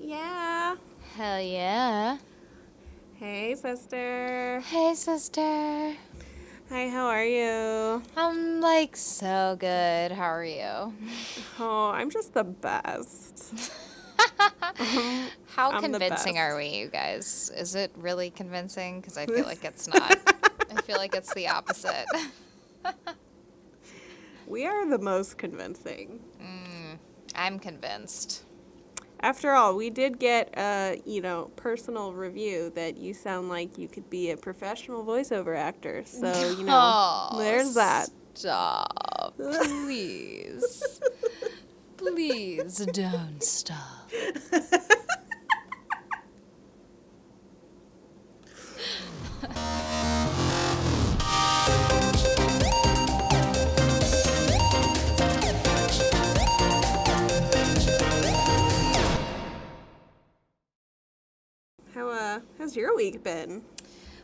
Yeah. Hell yeah. Hey, sister. Hey, sister. Hi, how are you? I'm so good. How are you? Oh, I'm just the best. How I'm the convincing best. are we, you guys? Is it really convincing? Because I feel like it's not. I feel like it's the opposite. We are the most convincing. I'm convinced. After all, we did get a, personal review that you sound like you could be a professional voiceover actor. So, Oh, there's that. stop. Please. Please don't stop. How's your week been?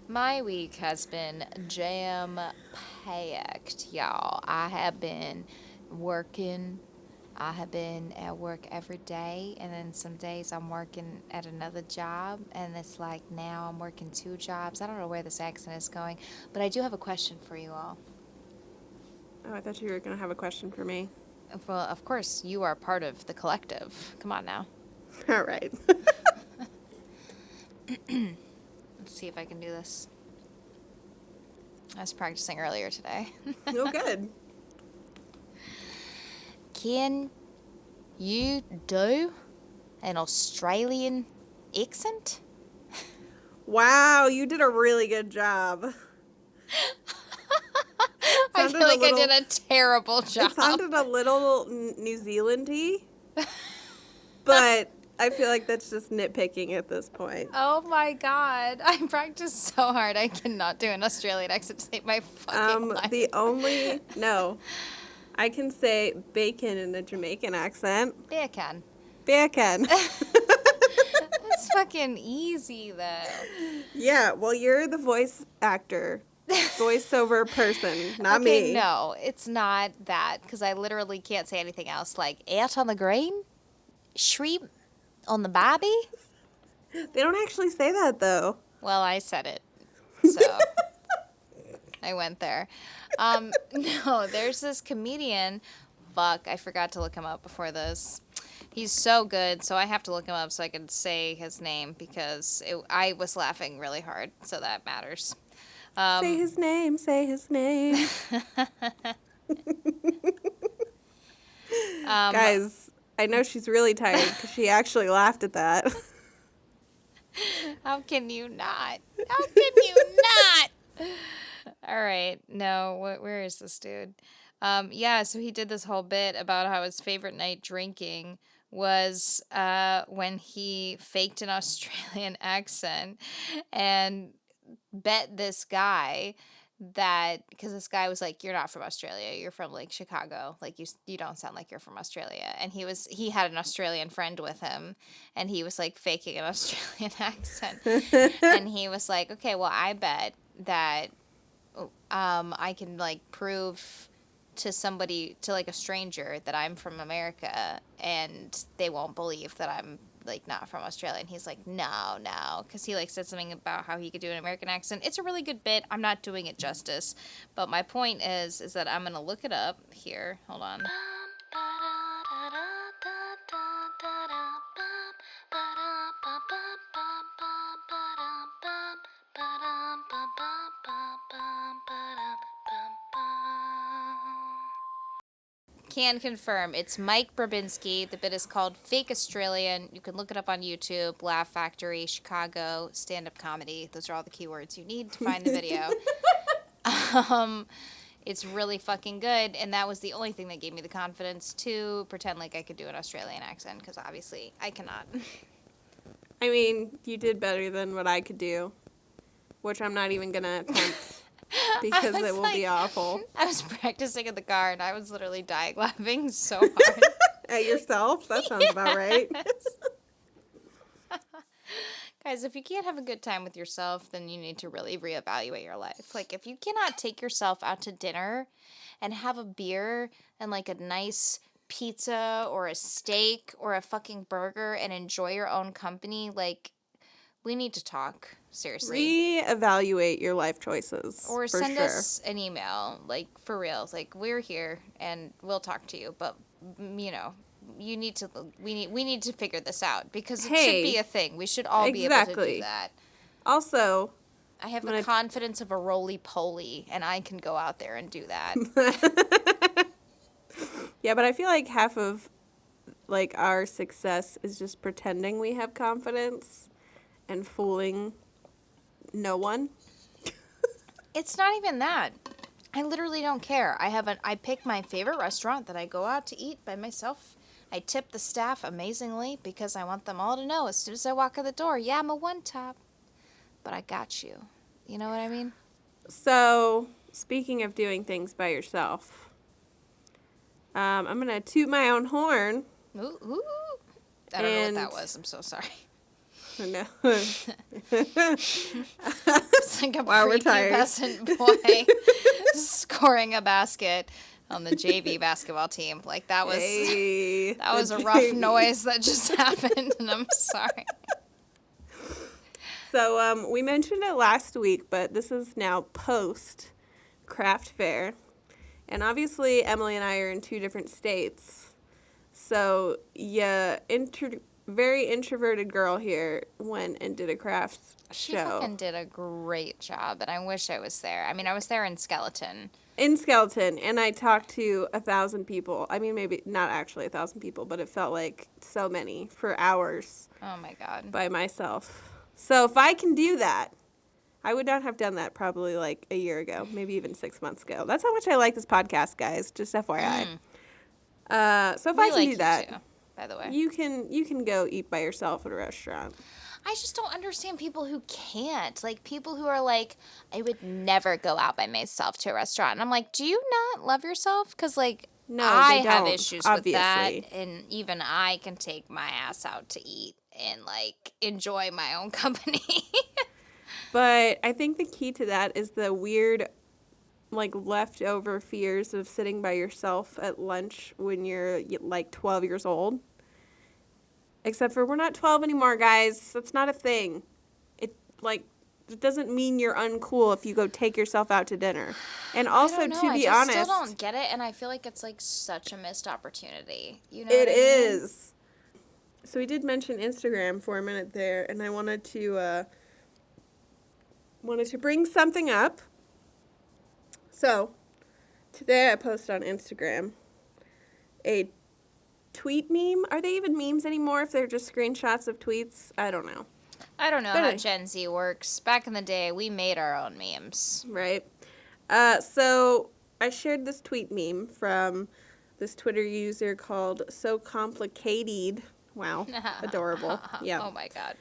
My week has been jam-packed, y'all. I have been working. I have been at work every day, and then some days I'm working at another job, and it's like now I'm working 2 jobs. I don't know where this accent is going, but I do have a question for you all. Oh, I thought you were going to have a question for me. Well, of course, you are part of the collective. Come on now. All right. Let's see if I can do this. I was practicing earlier today. Oh, good. Can you do an Australian accent? Wow, you did a really good job. I feel like I did a terrible job. It sounded a little New Zealand-y, but I feel like that's just nitpicking at this point. Oh my god. I practiced so hard. I cannot do an Australian accent to save my fucking life. No, I can say bacon in a Jamaican accent. Yeah, I can. Bacon. That's fucking easy, though. Yeah, well, you're the voice actor, voiceover person, not Okay, me. no, it's not that, because I literally can't say anything else. Like, out on the green? Shrimp on the Barbie? They don't actually say that, though. Well, I said it. So, I went there. No, there's this comedian. Fuck, I forgot to look him up before this. He's so good, so I have to look him up so I can say his name because I was laughing really hard, so that matters. Say his name, say his name. Guys, I know she's really tired because she actually laughed at that. How can you not? How can you not? All right, no, where is this dude? Yeah, so he did this whole bit about how his favorite night drinking was when he faked an Australian accent and bet this guy that because this guy was like, you're not from Australia, you're from like Chicago, like you don't sound like you're from Australia. And he had an Australian friend with him, and he was like faking an Australian accent. And he was like, okay, well, I bet that I can like prove to somebody, to like a stranger, that I'm from America, and they won't believe that I'm like not from Australia. And he's like, no, because he like said something about how he could do an American accent. It's a really good bit. I'm not doing it justice, but my point is that I'm gonna look it up here. Hold on. Can confirm. It's Mike Brabinski. The bit is called Fake Australian. You can look it up on YouTube. Laugh Factory, Chicago, stand-up comedy. Those are all the keywords you need to find the video. It's really fucking good, and that was the only thing that gave me the confidence to pretend like I could do an Australian accent, because obviously I cannot. I mean, you did better than what I could do, which I'm not even going to attempt because it will be awful. I was practicing in the car, and I was literally dying laughing so hard. At yourself? That sounds about right. Guys, if you can't have a good time with yourself, then you need to really reevaluate your life. Like, if you cannot take yourself out to dinner and have a beer and like a nice pizza or a steak or a fucking burger and enjoy your own company, like, we need to talk. Seriously. Reevaluate your life choices. Or for send sure. us an email, like, for real. Like, we're here and we'll talk to you, but, you know, we need to figure this out because it should be a thing. We should all be able to do that. Also, I have the confidence of a roly-poly, and I can go out there and do that. Yeah, but I feel like half of, like, our success is just pretending we have confidence and fooling no one. It's not even that. I literally don't care. I pick my favorite restaurant that I go out to eat by myself. I tip the staff amazingly because I want them all to know as soon as I walk in the door, yeah, I'm a one-top, but I got you. You know what I mean? So, speaking of doing things by yourself, I'm going to toot my own horn. Ooh, ooh. I don't know what that was. I'm so sorry. I know. It's like a prepubescent boy scoring a basket on the JV basketball team. Like, that was a rough noise that just happened, and I'm sorry. So, we mentioned it last week, but this is now post craft fair. And obviously, Emily and I are in 2 different states. So, yeah, very introverted girl here went and did a crafts show. She fucking did a great job, and I wish I was there. I mean, I was there in Skeleton. And I talked to 1,000 people. I mean, maybe not actually 1,000 people, but it felt like so many for hours. Oh, my God. By myself. So if I can do that, I would not have done that probably like a year ago, maybe even 6 months ago. That's how much I like this podcast, guys. Just FYI. So if I can do that, too, by the way, you can go eat by yourself at a restaurant. I just don't understand people who can't. Like, people who are like, I would never go out by myself to a restaurant. And I'm like, do you not love yourself? Because, like, no, I they have don't, issues obviously. with that. And even I can take my ass out to eat and, like, enjoy my own company. But I think the key to that is the weird, like, leftover fears of sitting by yourself at lunch when you're, like, 12 years old. Except for we're not 12 anymore, guys. That's not a thing. It doesn't mean you're uncool if you go take yourself out to dinner. And also, to be honest, I still don't get it, and I feel like it's like such a missed opportunity. You know, it is. So we did mention Instagram for a minute there, and I wanted to bring something up. So today I posted on Instagram a tweet meme. Are they even memes anymore if they're just screenshots of tweets? I don't know. I don't know how Gen Z works. Back in the day, we made our own memes. Right. So I shared this tweet meme from this Twitter user called So Complicated. Wow. Adorable. Yeah. Oh my God.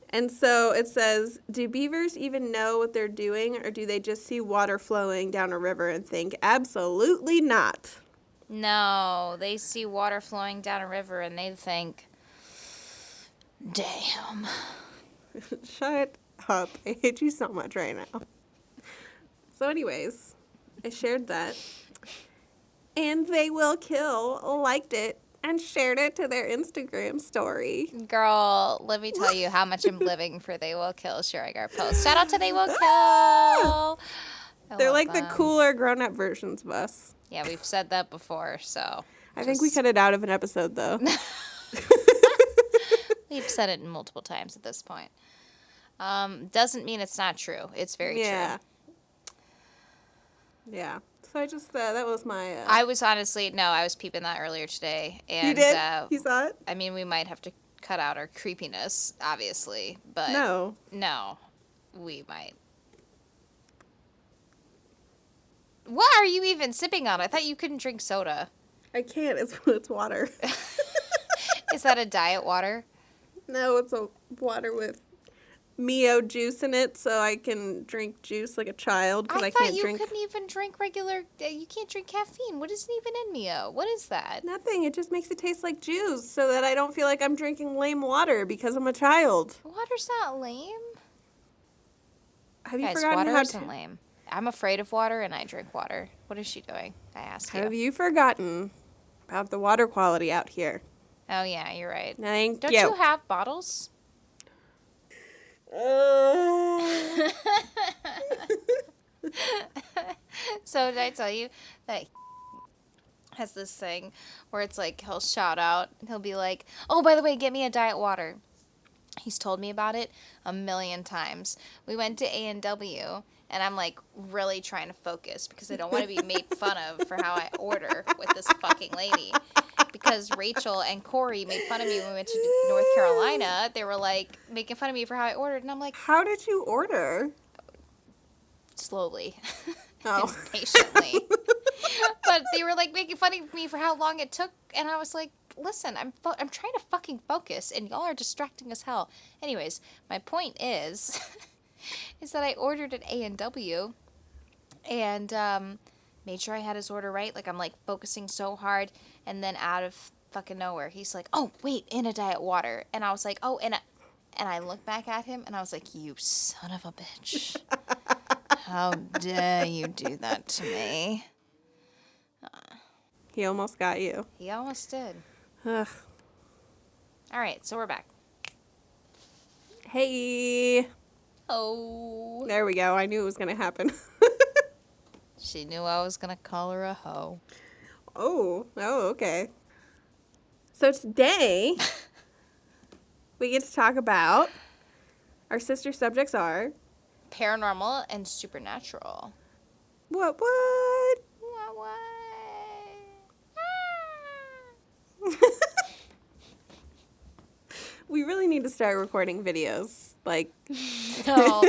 And so it says, do beavers even know what they're doing, or do they just see water flowing down a river and think, absolutely not? No, they see water flowing down a river and they think, damn. Shut up. I hate you so much right now. So anyways, I shared that. And They Will Kill liked it and shared it to their Instagram story. Girl, let me tell you how much I'm living for They Will Kill sharing our post. Shout out to They Will Kill. They're like the cooler grown-up versions of us. Yeah, we've said that before, so. I think we cut it out of an episode, though. We've said it multiple times at this point. Doesn't mean it's not true. It's very true. Yeah. So I just, that was my... I was honestly, I was peeping that earlier today. And, you did? You saw it? I mean, we might have to cut out our creepiness, obviously, but... No, we might. What are you even sipping on? I thought you couldn't drink soda. I can't. It's water. Is that a diet water? No, it's a water with Mio juice in it, so I can drink juice like a child. I thought you couldn't even drink regular. You can't drink caffeine. What isn't even in Mio? What is that? Nothing. It just makes it taste like juice, so that I don't feel like I'm drinking lame water because I'm a child. Water's not lame. Have you Guys, forgotten water how isn't lame. I'm afraid of water, and I drink water. What is she doing? I ask you. Have you forgotten about the water quality out here. Oh, yeah, you're right. Thank Don't you. you have bottles? So did I tell you that has this thing where it's like he'll shout out and he'll be like, "Oh, by the way, get me a diet water." He's told me about it a million times. We went to A&W and I'm like really trying to focus because I don't want to be made fun of for how I order with this fucking lady. Because Rachel and Corey made fun of me when we went to North Carolina. They were like making fun of me for how I ordered, and I'm like, How did you order? slowly. Oh. Patiently. But they were like making fun of me for how long it took, and I was like, listen, I'm trying to fucking focus, and y'all are distracting as hell. Anyways, my point is is that I ordered at A&W and made sure I had his order right. Like, I'm like focusing so hard, and then out of fucking nowhere, he's like, "Oh, wait, and a diet water." And I was like, "Oh, and I looked back at him, and I was like, "You son of a bitch. How dare you do that to me?" He almost got you. He almost did. Ugh. All right, so we're back. Hey. Oh. There we go. I knew it was going to happen. She knew I was going to call her a hoe. Oh, okay. So today, we get to talk about our sister subjects are Paranormal and supernatural. what? What? We really need to start recording videos. Like, No,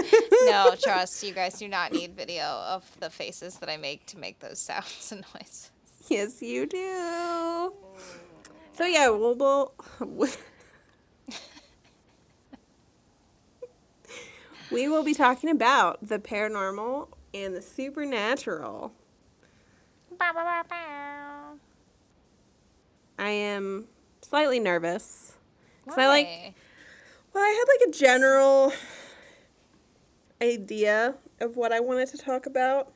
trust. You guys do not need video of the faces that I make to make those sounds and noises. yes, you do. So yeah, we will be talking about the paranormal and the supernatural. I am slightly nervous. Why? I had like a general idea of what I wanted to talk about,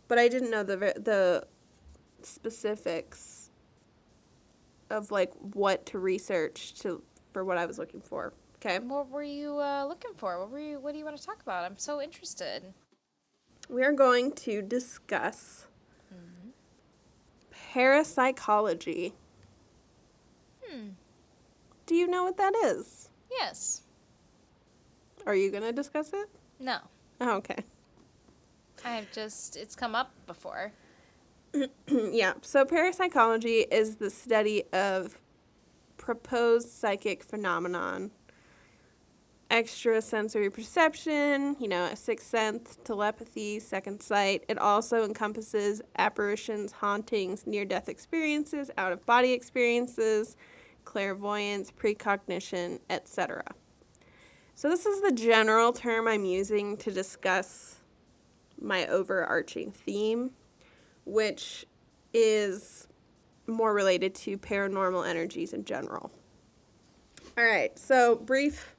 but I didn't know the specifics of like what to research for what I was looking for. Okay. What were you looking for? What do you want to talk about? I'm so interested. We are going to discuss parapsychology. Do you know what that is? Yes. Are you going to discuss it? No. Oh, okay. It's come up before. Yeah. So parapsychology is the study of proposed psychic phenomenon, extrasensory perception, a sixth sense, telepathy, second sight. It also encompasses apparitions, hauntings, near-death experiences, out-of-body experiences, clairvoyance, precognition, etc. So this is the general term I'm using to discuss my overarching theme, which is more related to paranormal energies in general. All right, so brief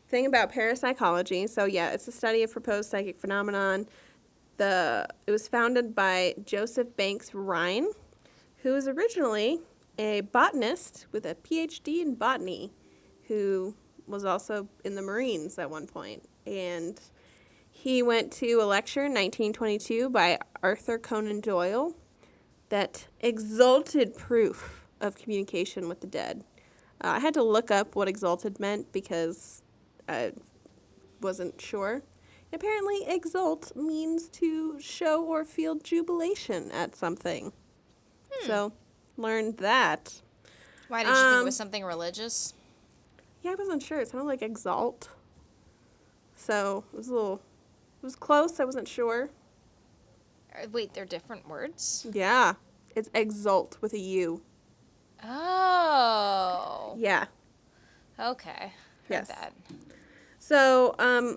thing about parapsychology. So yeah, it's a study of proposed psychic phenomenon. It was founded by Joseph Banks Rhine, who was originally a botanist with a PhD in botany, who was also in the Marines at one point. And he went to a lecture in 1922 by Arthur Conan Doyle that exalted proof of communication with the dead. I had to look up what exalted meant because I wasn't sure. Apparently, exalt means to show or feel jubilation at something. So, learned that. Why did you think it was something religious? Yeah, I wasn't sure. It sounded like exalt. So, it was close. I wasn't sure. Wait, they're different words? Yeah. It's exalt with a U. Oh. Yeah. Okay. Heard Yes. that. So,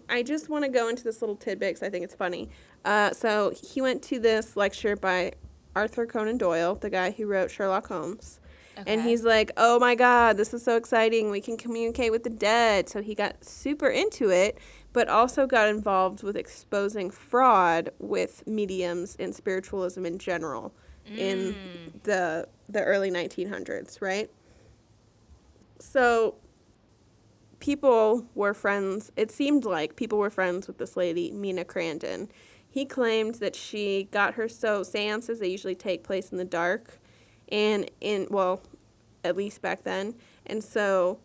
I just want to go into this little tidbit because I think it's funny. So, he went to this lecture by Arthur Conan Doyle, the guy who wrote Sherlock Holmes. Okay. And he's like, oh my God, this is so exciting. We can communicate with the dead. So he got super into it, but also got involved with exposing fraud with mediums and spiritualism in general. in Mm. the early 1900s, right? So people were friends. It seemed like people were friends with this lady, Mina Crandon. He claimed that she got her seances, they usually take place in the dark, and well, at least back then. And so,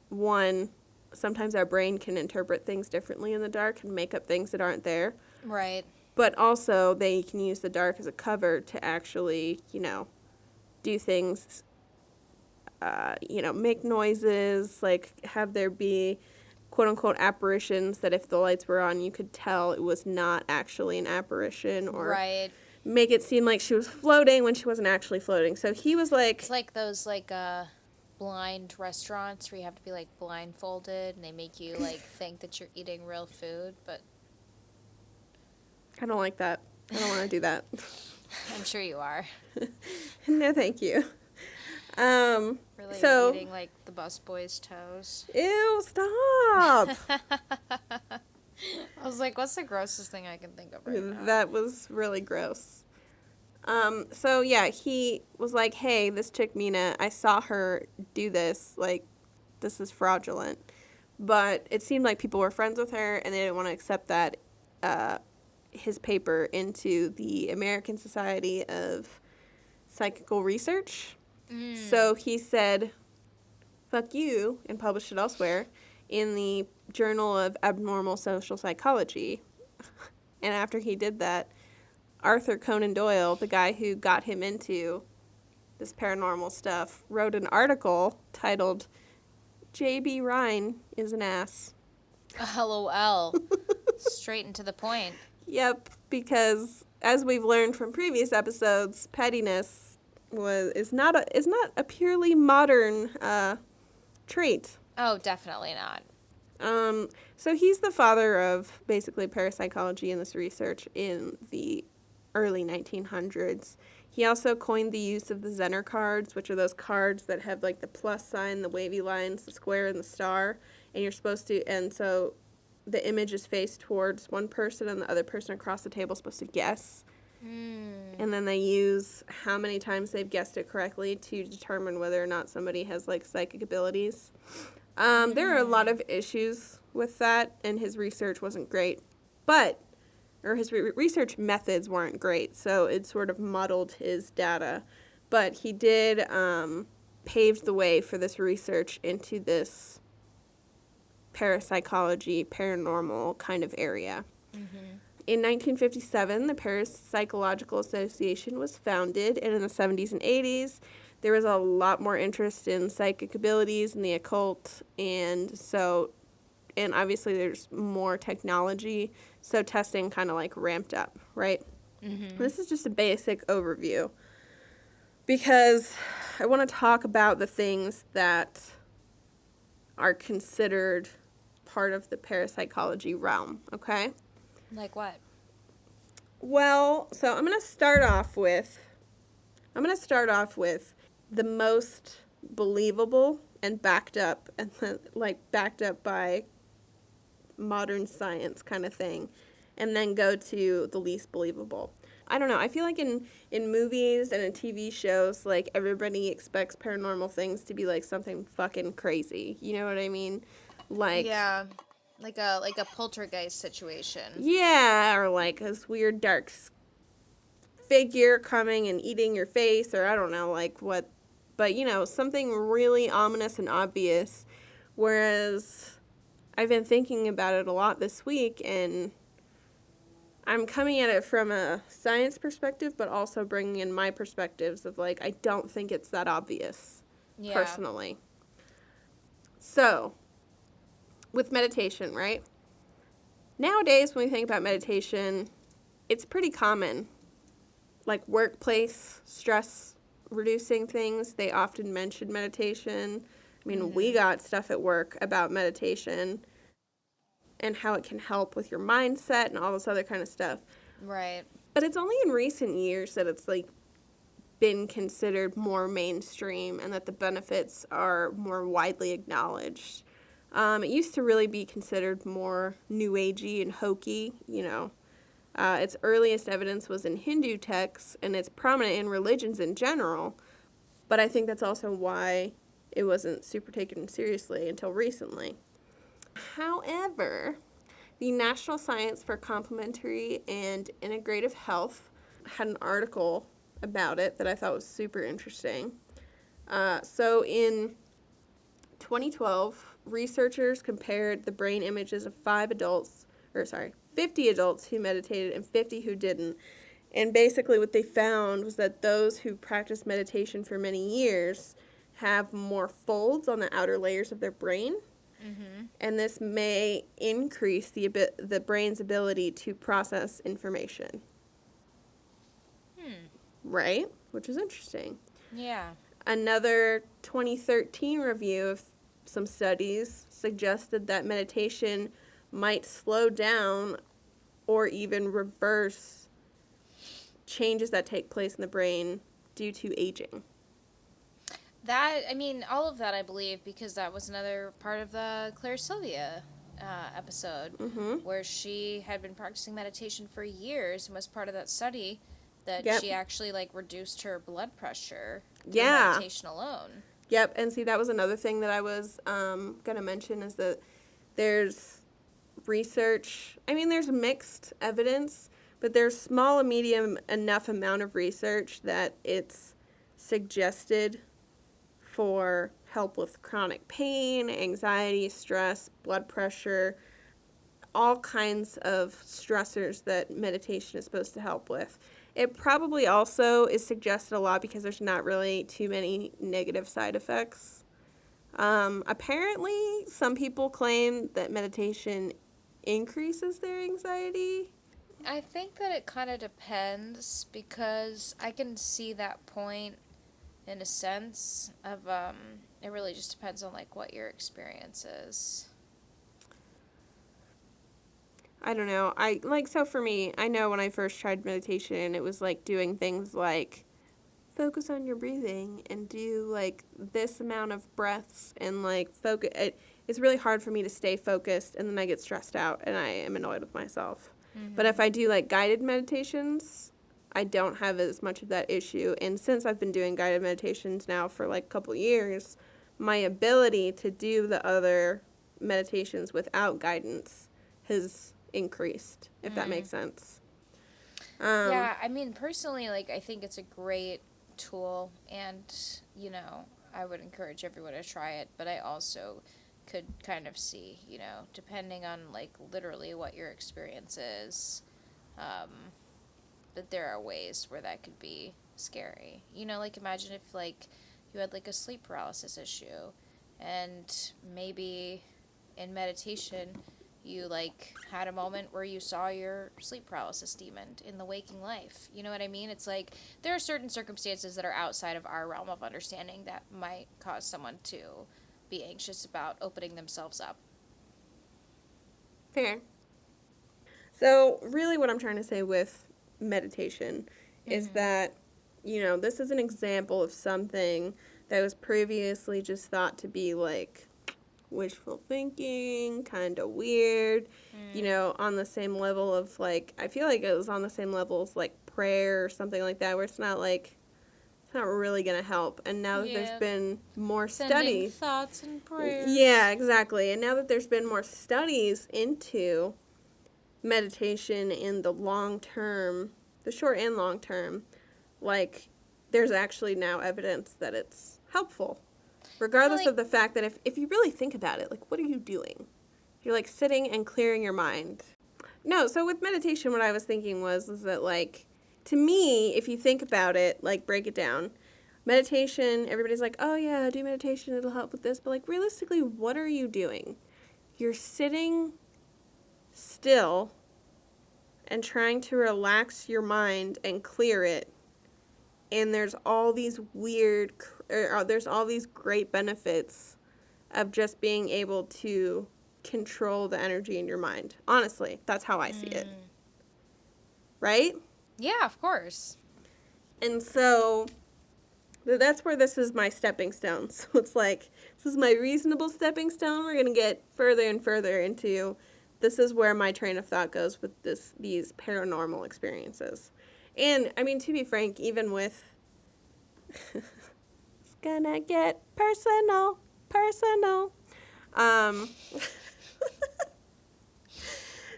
one, sometimes our brain can interpret things differently in the dark and make up things that aren't there. Right. But also, they can use the dark as a cover to actually, do things, make noises, like have there be quote unquote apparitions that if the lights were on, you could tell it was not actually an apparition, or Right. make it seem like she was floating when she wasn't actually floating. So he was like, It's like those blind restaurants where you have to be like blindfolded and they make you like think that you're eating real food, but I don't like that. I don't want to do that. I'm sure you are. No, thank you. Really So, eating like the busboy's toes. ew, stop. I was like, what's the grossest thing I can think of right now? That was really gross. So yeah, he was like, hey, this chick Mina, I saw her do this, like, this is fraudulent. But it seemed like people were friends with her, and they didn't want to accept that, his paper into the American Society of Psychical Research. So he said, fuck you, and published it elsewhere in the Journal of Abnormal Social Psychology. And after he did that, Arthur Conan Doyle, the guy who got him into this paranormal stuff, wrote an article titled J.B. Rhine is an Ass. LOL. Straight and to the point. Yep, because as we've learned from previous episodes, pettiness is not a purely modern trait. Oh, definitely not. So he's the father of basically parapsychology and this research in the early 1900s. He also coined the use of the Zener cards, which are those cards that have like the plus sign, the wavy lines, the square, and the star. And you're supposed to, and so the image is faced towards one person, and the other person across the table is supposed to guess. And then they use how many times they've guessed it correctly to determine whether or not somebody has like psychic abilities. There are a lot of issues with that, and his research wasn't great. His research methods weren't great, so it sort of muddled his data. But he did pave the way for this research into this parapsychology, paranormal kind of area. In 1957, the Parapsychological Association was founded, and in the 70s and 80s, there was a lot more interest in psychic abilities and the occult, and obviously there's more technology, so testing kind of like ramped up, right? This is just a basic overview, because I want to talk about the things that are considered part of the parapsychology realm, okay? Like what? Well, so I'm going to start off with the most believable and backed up, and then, like, backed up by modern science kind of thing, and then go to the least believable. I don't know. I feel like in movies and in TV shows, like, everybody expects paranormal things to be like something fucking crazy. You know what I mean? Like, Yeah. Like a poltergeist situation. yeah, or like this weird dark figure coming and eating your face, or I don't know, like what, but something really ominous and obvious. Whereas I've been thinking about it a lot this week, and I'm coming at it from a science perspective, but also bringing in my perspectives of like, I don't think it's that obvious, personally. So, with meditation, right? Nowadays, when we think about meditation, it's pretty common. Like workplace stress reducing things, they often mention meditation. I mean, we got stuff at work about meditation and how it can help with your mindset and all this other kind of stuff. Right. But it's only in recent years that it's like been considered more mainstream and that the benefits are more widely acknowledged. It used to really be considered more new agey and hokey, Its earliest evidence was in Hindu texts, and it's prominent in religions in general, but I think that's also why it wasn't super taken seriously until recently. However, the National Science for Complementary and Integrative Health had an article about it that I thought was super interesting. So in 2012, researchers compared the brain images of 50 adults who meditated and 50 who didn't. And basically what they found was that those who practiced meditation for many years have more folds on the outer layers of their brain. Mm-hmm. And this may increase the brain's ability to process information. Right? Which is interesting. Yeah. Another 2013 review of some studies suggested that meditation might slow down or even reverse changes that take place in the brain due to aging. All of that I believe, because that was another part of the Claire Sylvia episode, where she had been practicing meditation for years and was part of that study that she actually reduced her blood pressure through meditation alone. Yep, and see, that was another thing that I was going to mention is that there's research. There's mixed evidence, but there's small and medium enough amount of research that it's suggested for help with chronic pain, anxiety, stress, blood pressure, all kinds of stressors that meditation is supposed to help with. It probably also is suggested a lot because there's not really too many negative side effects. Apparently, some people claim that meditation increases their anxiety. I think that it kind of depends, because I can see that point in a sense of it really just depends on what your experience is. I don't know. So for me, I know when I first tried meditation, it was doing things like focus on your breathing and do this amount of breaths and focus. It's really hard for me to stay focused, and then I get stressed out and I am annoyed with myself. Mm-hmm. But if I do guided meditations, I don't have as much of that issue. And since I've been doing guided meditations now for a couple years, my ability to do the other meditations without guidance has increased, if that makes sense. Yeah, personally, I think it's a great tool, and, I would encourage everyone to try it, but I also could kind of see, depending on, literally what your experience is, that there are ways where that could be scary. Imagine if, you had, a sleep paralysis issue, and maybe in meditation you had a moment where you saw your sleep paralysis demon in the waking life. You know what I mean? It's there are certain circumstances that are outside of our realm of understanding that might cause someone to be anxious about opening themselves up. Fair. So really what I'm trying to say with meditation is that, this is an example of something that was previously just thought to be wishful thinking, kind of weird, on the same level of I feel like it was on the same level as prayer or something like that, where it's not it's not really going to help. And now that there's been more studies. Thoughts and prayers. Yeah, exactly. And now that there's been more studies into meditation in the long term, the short and long term, there's actually now evidence that it's helpful. Regardless of the fact that if you really think about it, what are you doing? You're sitting and clearing your mind. No, so with meditation, what I was thinking was that to me, if you think about it, break it down, meditation, everybody's oh yeah, do meditation, it'll help with this. But realistically, what are you doing? You're sitting still and trying to relax your mind and clear it. And there's all these there's all these great benefits of just being able to control the energy in your mind. Honestly, that's how I see it. Right? Yeah, of course. And so that's where this is my stepping stone. So it's this is my reasonable stepping stone. We're going to get further and further into this is where my train of thought goes with these paranormal experiences. And, I mean, to be frank, even with... it's gonna get personal. Um...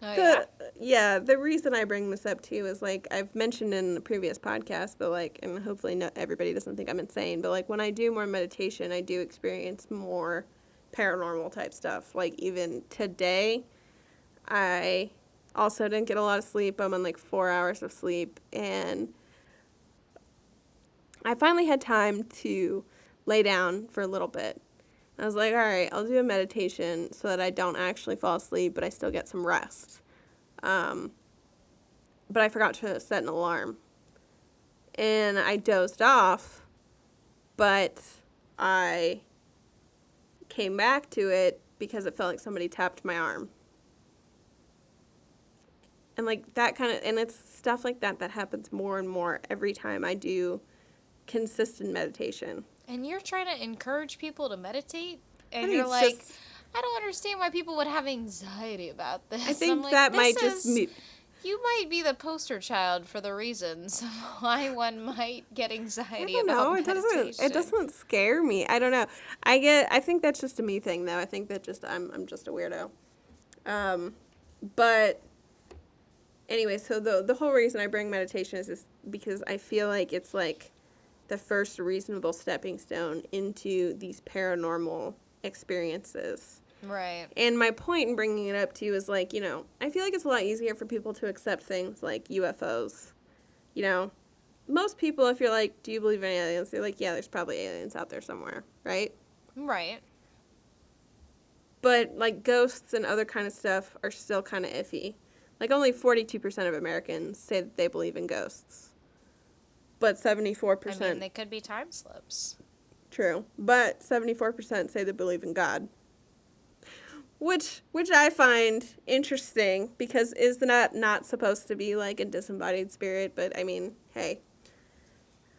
Oh, yeah? The reason I bring this up too is like I've mentioned in the previous podcast, but like, and hopefully not everybody doesn't think I'm insane, but like when I do more meditation, I do experience more paranormal type stuff. Like even today, I also didn't get a lot of sleep. I'm on like 4 hours of sleep, and I finally had time to lay down for a little bit. I was like, all right, I'll do a meditation so that I don't actually fall asleep, but I still get some rest. But I forgot to set an alarm. And I dozed off, but I came back to it because it felt like somebody tapped my arm. And like that kind of, and it's stuff like that that happens more and more every time I do consistent meditation. And you're trying to encourage people to meditate? I And think you're it's like, just, I don't understand why people would have anxiety about this. I think I'm like, that this might just is- be, You might be the poster child for the reasons why one might get I anxiety don't know. about meditation. It doesn't scare me. I don't know. I think that's just a me thing though. I think that just I'm just a weirdo. But anyway, so the whole reason I bring meditation is just because I feel like it's like the first reasonable stepping stone into these paranormal experiences. Right. And my point in bringing it up to you is like, I feel like it's a lot easier for people to accept things like UFOs. Most people, if you're like, do you believe in aliens? They're like, yeah, there's probably aliens out there somewhere, right? Right. But like ghosts and other kind of stuff are still kind of iffy. Like only 42% of Americans say that they believe in ghosts. But 74%... I mean, they could be time slips. True. But 74% say they believe in God. Which I find interesting, because is that not supposed to be like a disembodied spirit? But I mean, hey,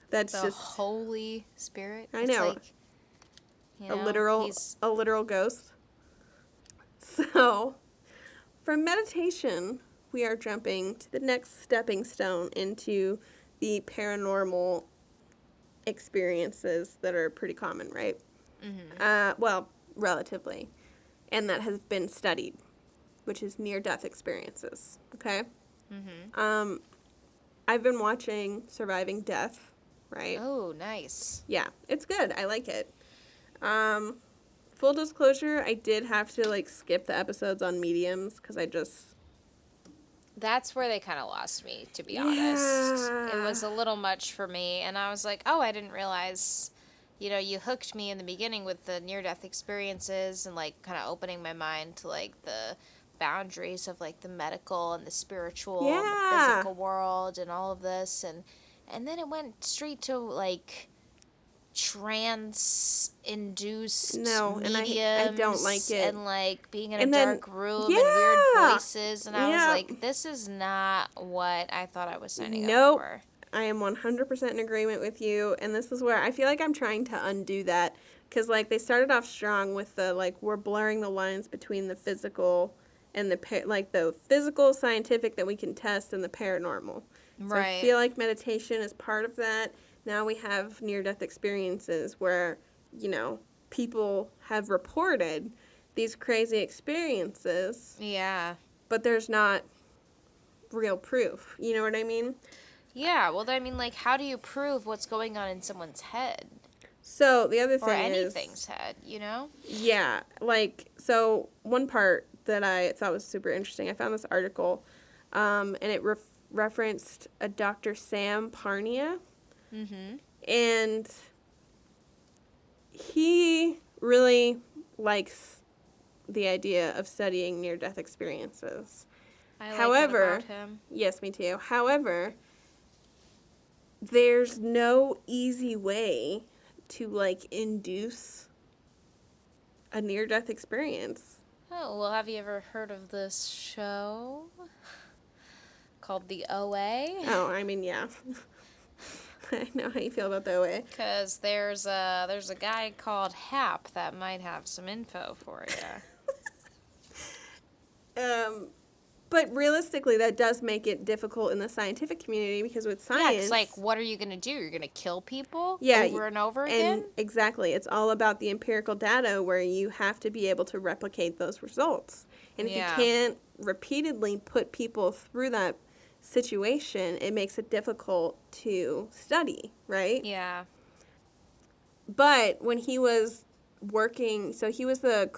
that's The just Holy Spirit. I It's know. like, a literal ghost. So, from meditation, we are jumping to the next stepping stone into the paranormal experiences that are pretty common, right? Mm-hmm. Well, relatively. And that has been studied, which is near-death experiences, okay? Mm-hmm. I've been watching Surviving Death, right? Oh, nice. Yeah, it's good. I like it. Full disclosure, I did have to, like, skip the episodes on mediums because I just... That's where they kind of lost me, to be Yeah. honest. It was a little much for me, and I was like, oh, I didn't realize, you hooked me in the beginning with the near-death experiences and, like, kind of opening my mind to, like, the boundaries of, like, the medical and the spiritual and the physical world and all of this, and then it went straight to, like, trance-induced and mediums I don't like it. and like being in And a then- dark room and yeah. weird voices, and I was Yeah. like, this is not what I thought I was signing Nope. up for. I am 100% in agreement with you, and this is where I feel like I'm trying to undo that, because, like, they started off strong with the, like, we're blurring the lines between the physical and the physical scientific that we can test and the paranormal. So Right. I feel like meditation is part of that. Now we have near-death experiences where, people have reported these crazy experiences, Yeah. but there's not real proof. You know what I mean? Yeah, well, I mean, like, how do you prove what's going on in someone's head? So the other Or thing is... anything's head, Yeah, like, so one part that I thought was super interesting, I found this article, and it referenced a Dr. Sam Parnia, Mm-hmm. and he really likes the idea of studying near-death experiences. However, like that about him. Yes, me too. However, there's no easy way to, like, induce a near-death experience. Oh, well, have you ever heard of this show called The OA? Oh, I mean, yeah. I know how you feel about the OA. Because there's a guy called Hap that might have some info for you. realistically, that does make it difficult in the scientific community because with Yeah, science... because, like, what are you going to do? You're going to kill people Yeah, over and over again? And exactly. It's all about the empirical data where you have to be able to replicate those results. And if you Yeah. can't repeatedly put people through that situation, it makes it difficult to study, right? Yeah. But when he was working, so he was the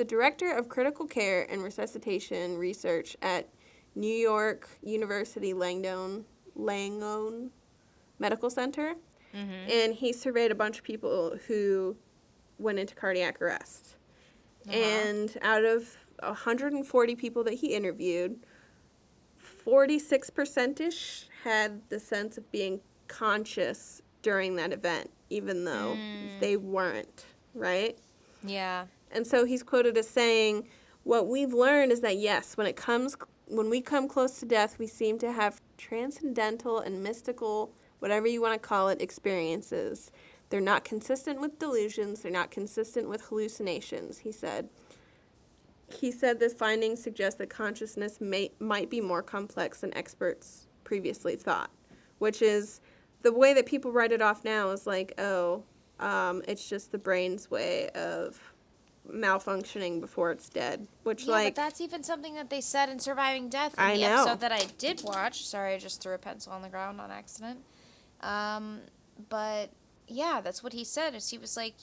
director of critical care and resuscitation research at New York University Langone Medical Center. Mm-hmm. And he surveyed a bunch of people who went into cardiac arrest. And out of 140 people that he interviewed, 46%ish had the sense of being conscious during that event, even though they weren't, right? Yeah. And so he's quoted as saying, what we've learned is that, yes, when we come close to death, we seem to have transcendental and mystical, whatever you want to call it, experiences. They're not consistent with delusions. They're not consistent with hallucinations, he said. He said this finding suggests that consciousness might be more complex than experts previously thought, which is the way that people write it off now is like, it's just the brain's way of malfunctioning before it's dead, which but that's even something that they said in Surviving Death in the episode that I did watch. Sorry, I just threw a pencil on the ground on accident. But yeah, that's what he said. Is he was like,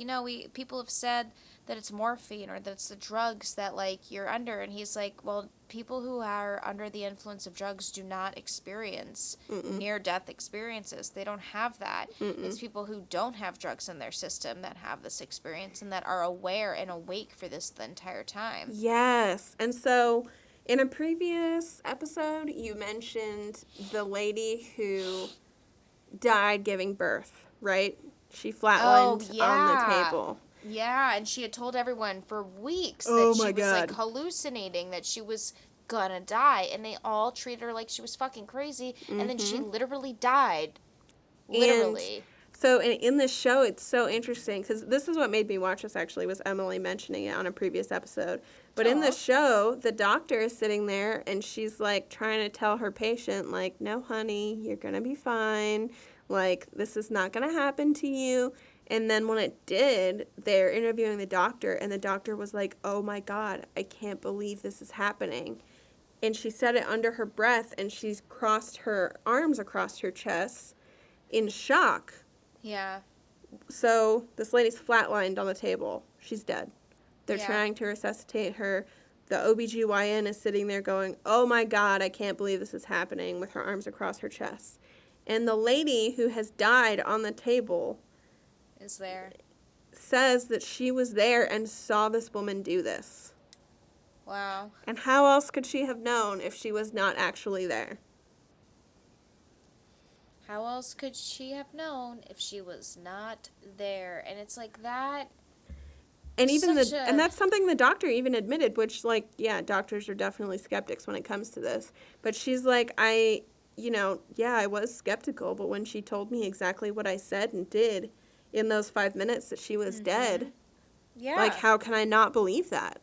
people have said that it's morphine or that it's the drugs that like you're under, and he's like, well, people who are under the influence of drugs do not experience near-death experiences. They don't have that. It's people who don't have drugs in their system that have this experience and that are aware and awake for this the entire time. Yes. And so in a previous episode, you mentioned the lady who died giving birth, right? She flatlined on the table. Yeah, and she had told everyone for weeks that she was like hallucinating, that she was gonna die, and they all treated her like she was fucking crazy, and then she literally died. Literally. And so in this show, it's so interesting, because this is what made me watch this, actually, was Emily mentioning it on a previous episode. But in the show, the doctor is sitting there, and she's, like, trying to tell her patient, like, no, honey, you're gonna be fine. Like, this is not gonna happen to you. And then when it did, they're interviewing the doctor, and the doctor was like, oh, my God, I can't believe this is happening. And she said it under her breath, and she's crossed her arms across her chest in shock. Yeah. So this lady's flatlined on the table. She's dead. They're trying to resuscitate her. The OBGYN is sitting there going, oh, my God, I can't believe this is happening, with her arms across her chest. And the lady who has died on the table is there, says that she was there and saw this woman do this. Wow. And how else could she have known if she was not actually there? How else could she have known if she was not there? And it's like that. And even and that's something the doctor even admitted, which, like, yeah, doctors are definitely skeptics when it comes to this. But she's like, I was skeptical, but when she told me exactly what I said and did in those 5 minutes that she was dead, like, how can I not believe that?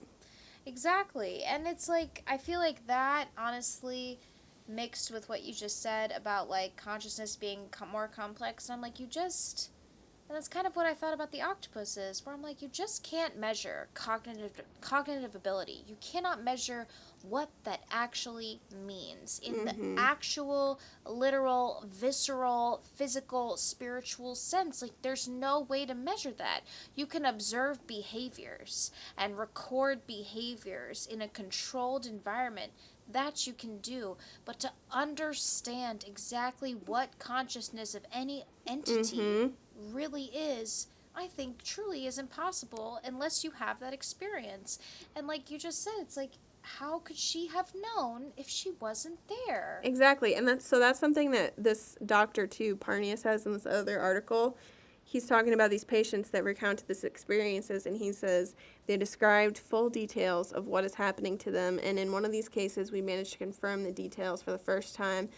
Exactly. And it's like, I feel like that, honestly, mixed with what you just said about, like, consciousness being more complex, and I'm like, and that's kind of what I thought about the octopuses, where I'm like, you just can't measure cognitive ability. You cannot measure what that actually means in the actual, literal, visceral, physical, spiritual sense. Like, there's no way to measure that. You can observe behaviors and record behaviors in a controlled environment. That you can do, but to understand exactly what consciousness of any entity really is, I think truly is impossible unless you have that experience. And like you just said, it's like, how could she have known if she wasn't there? Exactly. And that's something that this doctor too, Parnia, says in this other article. He's talking about these patients that recounted these experiences, and he says they described full details of what is happening to them, and in one of these cases we managed to confirm the details for the first time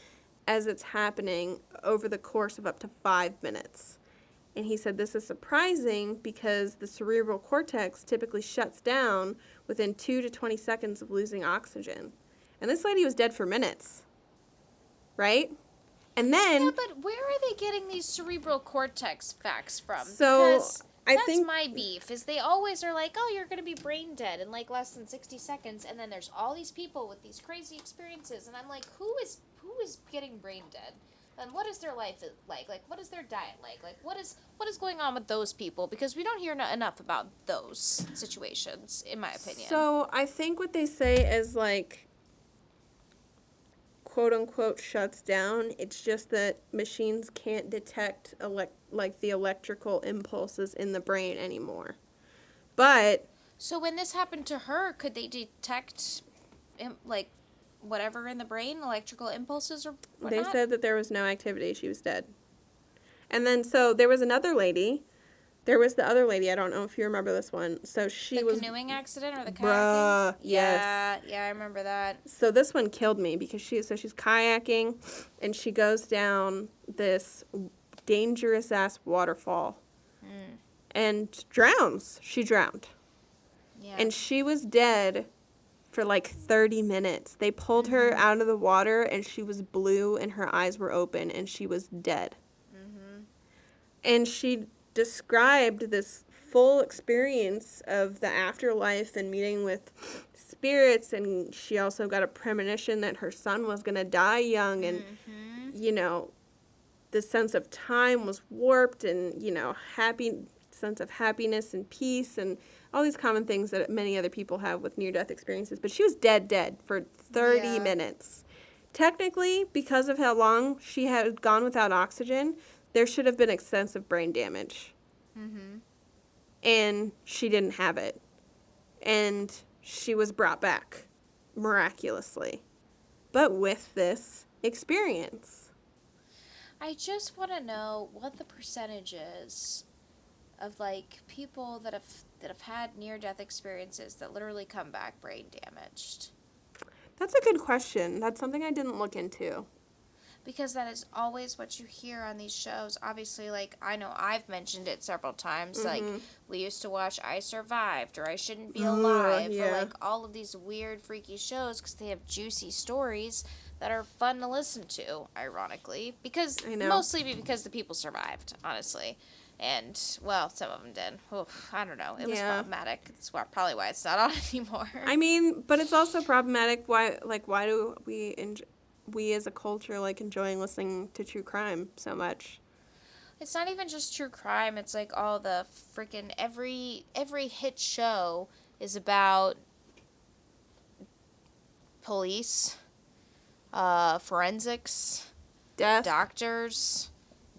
as it's happening over the course of up to 5 minutes. And he said this is surprising because the cerebral cortex typically shuts down within 2 to 20 seconds of losing oxygen. And this lady was dead for minutes, right? And then... Yeah, but where are they getting these cerebral cortex facts from? So, Because I that's think... my beef, is they always are like, oh, you're going to be brain dead in like less than 60 seconds, and then there's all these people with these crazy experiences, and I'm like, who is getting brain dead? And what is their life like? Like, what is their diet like? Like, what is going on with those people? Because we don't hear enough about those situations, in my opinion. So, I think what they say is, like, quote-unquote shuts down. It's just that machines can't detect, like, the electrical impulses in the brain anymore. But... So, when this happened to her, could they detect, like, whatever in the brain, electrical impulses or whatnot? They said that there was no activity. She was dead. And then, so, there was another lady. There was the other lady. I don't know if you remember this one. So, she was... The canoeing accident or the kayaking? Bruh, yes. Yeah, I remember that. So, this one killed me because she's kayaking, and she goes down this dangerous-ass waterfall and drowns. She drowned. Yeah. And she was dead for like 30 minutes. They pulled her out of the water, and she was blue, and her eyes were open, and she was dead. And she described this full experience of the afterlife and meeting with spirits, and she also got a premonition that her son was going to die young, and, you know, the sense of time was warped, and, you know, sense of happiness and peace, and all these common things that many other people have with near-death experiences. But she was dead for 30 minutes. Technically, because of how long she had gone without oxygen, there should have been extensive brain damage. And she didn't have it. And she was brought back miraculously. But with this experience. I just want to know what the percentage is of like people that have had near-death experiences that literally come back brain damaged. That's a good question. That's something I didn't look into. Because that is always what you hear on these shows. Obviously, like, I know I've mentioned it several times. Like, we used to watch I Survived or I Shouldn't Be Alive or, like, all of these weird, freaky shows because they have juicy stories that are fun to listen to, ironically. Mostly because the people survived, honestly. And, well, some of them did. Oof, I don't know. It was problematic. That's probably why it's not on anymore. I mean, but it's also problematic. Why do we as a culture like enjoying listening to true crime so much? It's not even just true crime. It's like all the freaking every hit show is about police, forensics, Death, doctors,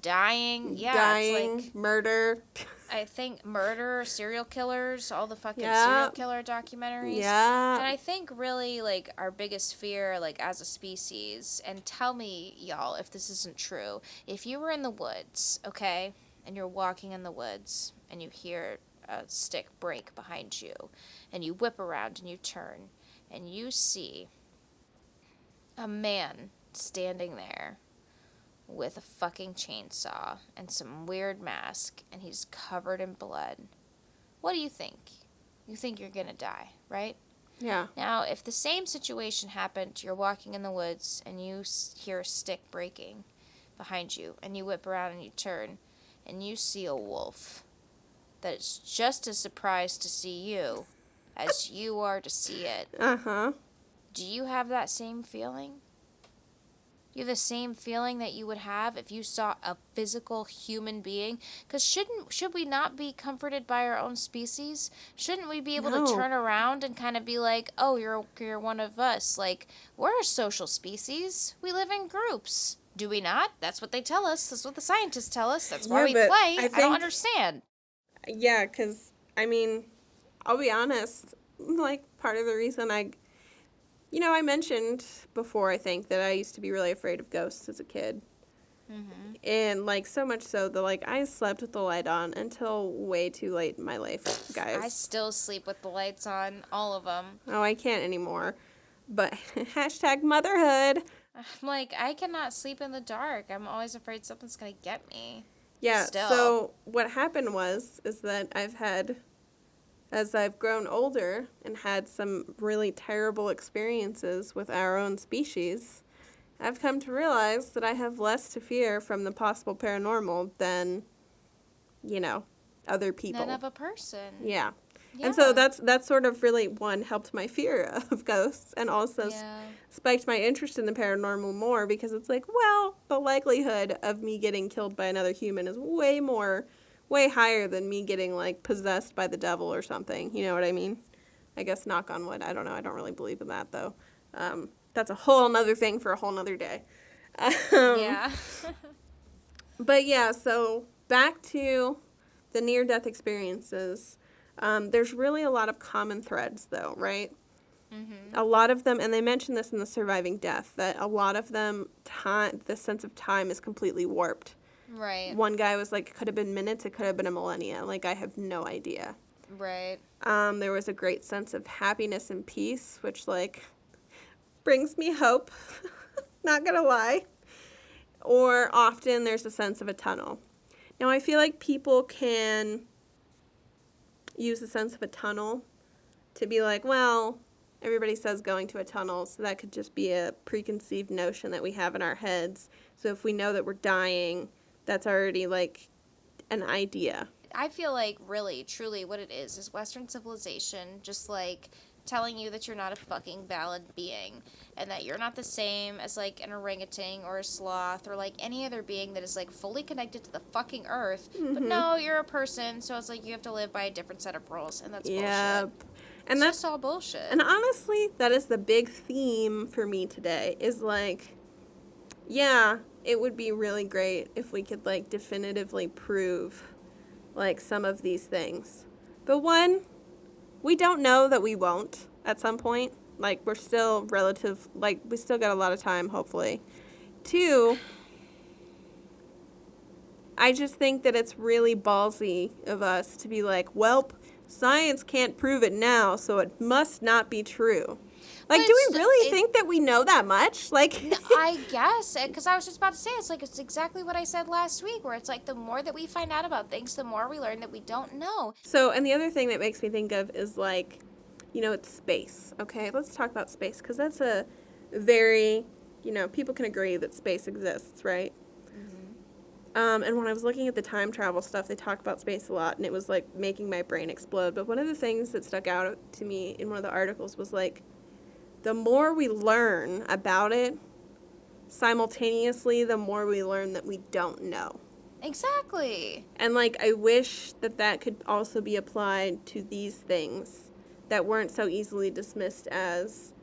dying. Yeah, dying, it's like murder. I think murder, serial killers, all the fucking serial killer documentaries. Yeah. And I think really, like, our biggest fear, like, as a species, and tell me, y'all, if this isn't true, if you were in the woods, okay, and you're walking in the woods, and you hear a stick break behind you, and you whip around and you turn, and you see a man standing there with a fucking chainsaw and some weird mask, and he's covered in blood. What do you think? You think you're gonna die, right? Yeah. Now, if the same situation happened, you're walking in the woods and you hear a stick breaking behind you, and you whip around and you turn, and you see a wolf that is just as surprised to see you as you are to see it. Do you have that same feeling? You have the same feeling that you would have if you saw a physical human being? Because should we not be comforted by our own species? Shouldn't we be able to turn around and kind of be like, oh, you're one of us? Like, we're a social species. We live in groups. Do we not? That's what they tell us. That's what the scientists tell us. That's why we play. I don't understand. Yeah, because, I mean, I'll be honest. Like, part of the reason I mentioned before, I think, that I used to be really afraid of ghosts as a kid. And, like, so much so that, like, I slept with the light on until way too late in my life, guys. I still sleep with the lights on, all of them. Oh, I can't anymore. But hashtag motherhood. I'm like, I cannot sleep in the dark. I'm always afraid something's going to get me. Yeah, Still. so what happened is that as I've grown older and had some really terrible experiences with our own species, I've come to realize that I have less to fear from the possible paranormal than, other people. None of a person. Yeah. Yeah. And so that's sort of really, one, helped my fear of ghosts, and also spiked my interest in the paranormal more, because it's like, well, the likelihood of me getting killed by another human is way higher than me getting, like, possessed by the devil or something. You know what I mean? I guess, knock on wood. I don't know. I don't really believe in that, though. That's a whole nother thing for a whole nother day. Yeah. But yeah, so back to the near-death experiences. There's really a lot of common threads, though, right? Mm-hmm. A lot of them, and they mentioned this in the Surviving Death, that a lot of them, the sense of time is completely warped. Right. One guy was like, it could have been minutes, it could have been a millennia. Like, I have no idea. Right. There was a great sense of happiness and peace, which, like, brings me hope. Not gonna lie. Or often there's a sense of a tunnel. Now, I feel like people can use the sense of a tunnel to be like, well, everybody says going to a tunnel, so that could just be a preconceived notion that we have in our heads. So if we know that we're dying, that's already, like, an idea. I feel like really, truly what it is Western civilization just, like, telling you that you're not a fucking valid being, and that you're not the same as, like, an orangutan or a sloth or, like, any other being that is, like, fully connected to the fucking earth. Mm-hmm. But no, you're a person, so it's like you have to live by a different set of rules, and that's bullshit. And it's that's just all bullshit. And honestly, that is the big theme for me today, is, like, yeah, it would be really great if we could, like, definitively prove, like, some of these things. But one, we don't know that we won't at some point. Like, we're still we still got a lot of time, hopefully. Two, I just think that it's really ballsy of us to be like, welp, science can't prove it now, so it must not be true. Like, do we really think that we know that much? Like, I guess, because I was just about to say, it's exactly what I said last week, where it's like the more that we find out about things, the more we learn that we don't know. So, and the other thing that makes me think of is, like, it's space, okay? Let's talk about space, because that's a very, people can agree that space exists, right? Mm-hmm. And when I was looking at the time travel stuff, they talk about space a lot, and it was, like, making my brain explode. But one of the things that stuck out to me in one of the articles was, like, the more we learn about it, simultaneously, the more we learn that we don't know. Exactly. And, like, I wish that could also be applied to these things that weren't so easily dismissed as,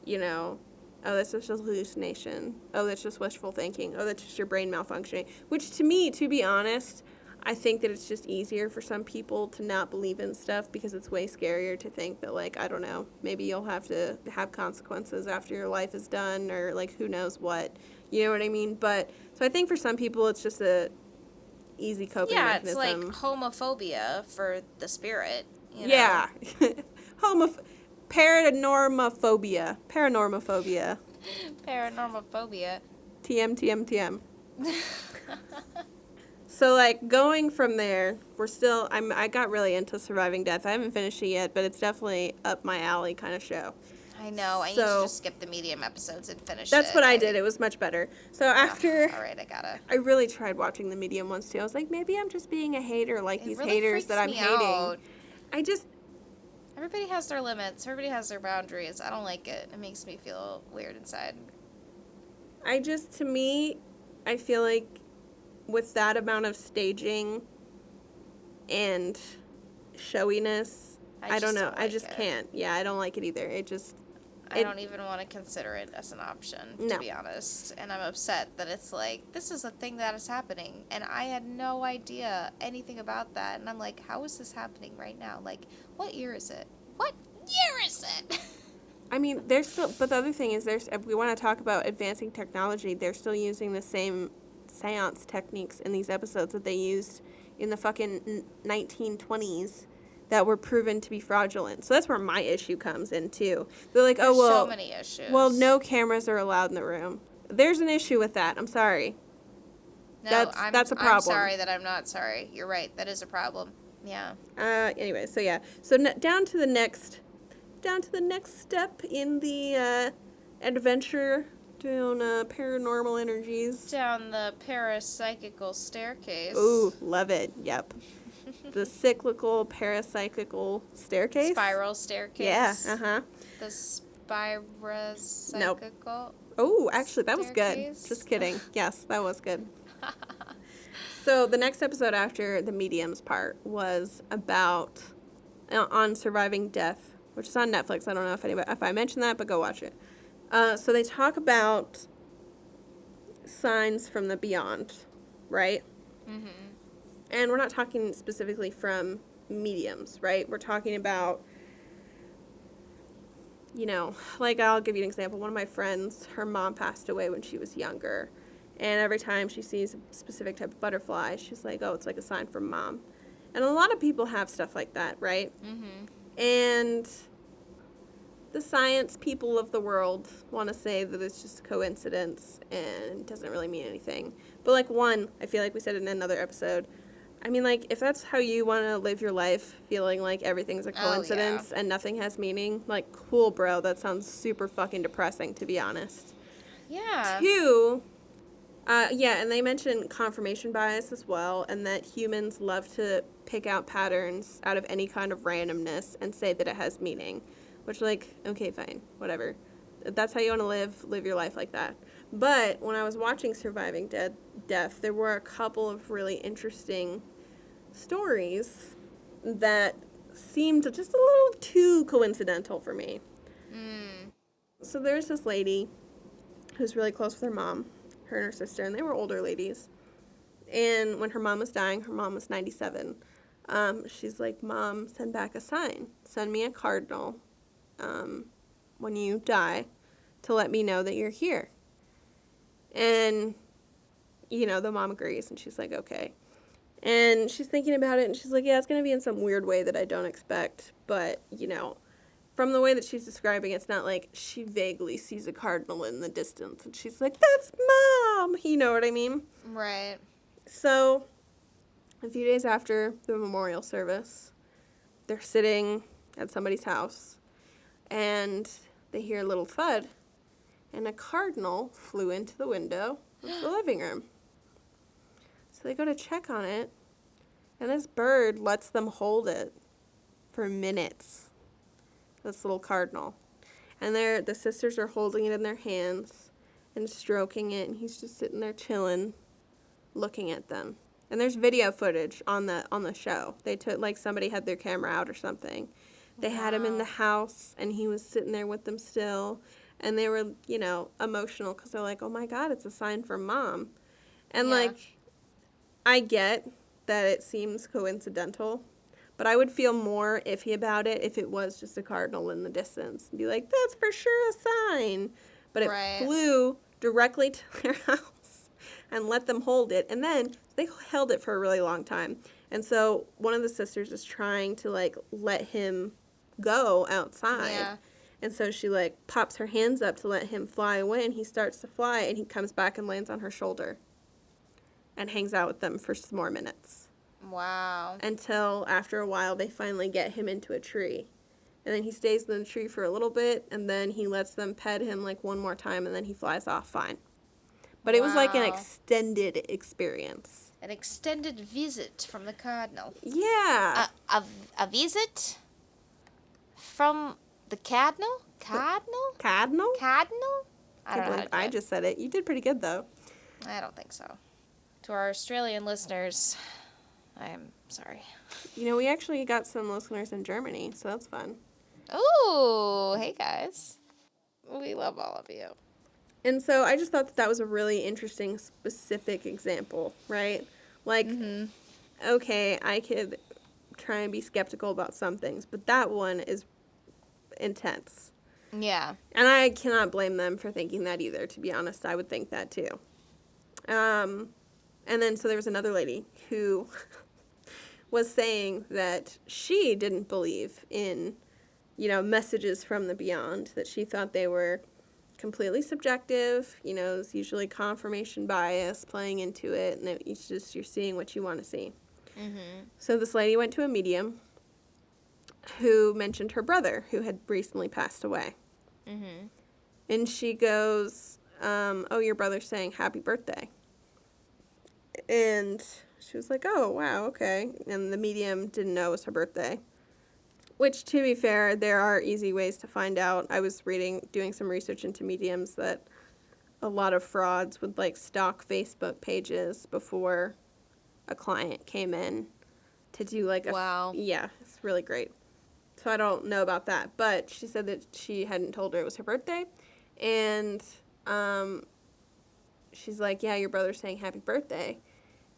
oh, that's just a hallucination. Oh, that's just wishful thinking. Oh, that's just your brain malfunctioning. Which, to me, to be honest, I think that it's just easier for some people to not believe in stuff, because it's way scarier to think that, like, I don't know, maybe you'll have to have consequences after your life is done, or, like, who knows what. You know what I mean? But, so I think for some people it's just a easy coping mechanism. Yeah, it's like homophobia for the spirit, Yeah. Paranormophobia. Paranormophobia. Paranormophobia. TM. So, like, going from there, I got really into Surviving Death. I haven't finished it yet, but it's definitely up my alley kind of show. I know. I need to just skip the medium episodes and finish it. That's what I did. It was much better. So after... all right, I really tried watching the medium ones, too. I was like, maybe I'm just being a hater, like these haters that I'm hating. Everybody has their limits. Everybody has their boundaries. I don't like it. It makes me feel weird inside. To me, I feel like with that amount of staging and showiness, I don't know. I just can't. Yeah, I don't like it either. I don't even want to consider it as an option, to be honest. And I'm upset that it's like, this is a thing that is happening, and I had no idea anything about that. And I'm like, how is this happening right now? Like, what year is it? What year is it? I mean, but the other thing is, if we want to talk about advancing technology, they're still using the same seance techniques in these episodes that they used in the fucking 1920s that were proven to be fraudulent. So that's where my issue comes in, too. They're like, There's so many issues. Well, no cameras are allowed in the room. There's an issue with that. I'm sorry. No, That's a I'm problem. sorry that I'm not sorry. You're right. That is a problem. Yeah. Anyway, so yeah. So down to the next step in the adventure down paranormal energies. Down the parapsychical staircase. Ooh, love it. Yep. The cyclical parapsychical staircase. Spiral Yeah. staircase. Uh-huh. The Nope. spirapsychical Oh, actually, that was good. staircase. Just kidding. Yes, that was good. So the next episode after the mediums part was about on surviving death, which is on Netflix. I don't know if I mentioned that, but go watch it. So they talk about signs from the beyond, right? Mm-hmm. And we're not talking specifically from mediums, right? We're talking about, like I'll give you an example. One of my friends, her mom passed away when she was younger. And every time she sees a specific type of butterfly, she's like, oh, it's like a sign from mom. And a lot of people have stuff like that, right? Mm-hmm. And the science people of the world want to say that it's just a coincidence and it doesn't really mean anything. But, I feel like we said in another episode, I mean, if that's how you want to live your life, feeling like everything's a coincidence and nothing has meaning, cool, bro. That sounds super fucking depressing, to be honest. Yeah. 2, and they mention confirmation bias as well, and that humans love to pick out patterns out of any kind of randomness and say that it has meaning. Which, okay, fine, whatever. If that's how you want to live your life like that. But when I was watching Surviving Death, there were a couple of really interesting stories that seemed just a little too coincidental for me. So there's this lady who's really close with her mom, her and her sister, and they were older ladies. And when her mom was dying, her mom was 97. She's like, Mom, send back a sign. Send me a cardinal when you die to let me know that you're here. And, the mom agrees, and she's like, okay. And she's thinking about it, and she's like, yeah, it's going to be in some weird way that I don't expect. But, from the way that she's describing it, it's not like she vaguely sees a cardinal in the distance. And she's like, that's Mom! You know what I mean? Right. So, a few days after the memorial service, they're sitting at somebody's house, and they hear a little thud, and a cardinal flew into the window of the living room. So they go to check on it, and this bird lets them hold it for minutes, this little cardinal. And the sisters are holding it in their hands and stroking it, and he's just sitting there chilling, looking at them. And there's video footage on the show. They took, somebody had their camera out or something. They had him in the house, and he was sitting there with them still. And they were, emotional because they're like, oh, my God, it's a sign from Mom. And, I get that it seems coincidental, but I would feel more iffy about it if it was just a cardinal in the distance. And be like, that's for sure a sign. But it flew directly to their house and let them hold it. And then they held it for a really long time. And so one of the sisters is trying to, let him go outside. Yeah. And so she, pops her hands up to let him fly away, and he starts to fly, and he comes back and lands on her shoulder and hangs out with them for some more minutes. Wow. Until, after a while, they finally get him into a tree. And then he stays in the tree for a little bit, and then he lets them pet him, one more time, and then he flies off fine. But it was, an extended experience. An extended visit from the cardinal. Yeah. A visit from the cardinal? Cardinal? Cardinal? Cardinal? I don't know how to do I it. just said it. You did pretty good, though. I don't think so. To our Australian listeners, I am sorry. We actually got some listeners in Germany, so that's fun. Oh, hey guys. We love all of you. And so I just thought that was a really interesting, specific example, right? Okay, I could try and be skeptical about some things, but that one is intense. Yeah. And I cannot blame them for thinking that either, to be honest. I would think that too. And then so there was another lady who was saying that she didn't believe in, messages from the beyond, that she thought they were completely subjective. You know, there's usually confirmation bias playing into it, and it's just you're seeing what you want to see. Mm-hmm. So this lady went to a medium who mentioned her brother, who had recently passed away. Mm-hmm. And she goes, oh, your brother's saying happy birthday. And she was like, oh, wow, okay. And the medium didn't know it was her birthday. Which, to be fair, there are easy ways to find out. I was doing some research into mediums, that a lot of frauds would, like, stalk Facebook pages before a client came in to do, like, Wow. yeah, it's really great. So I don't know about that. But she said that she hadn't told her it was her birthday. And she's like, yeah, your brother's saying happy birthday.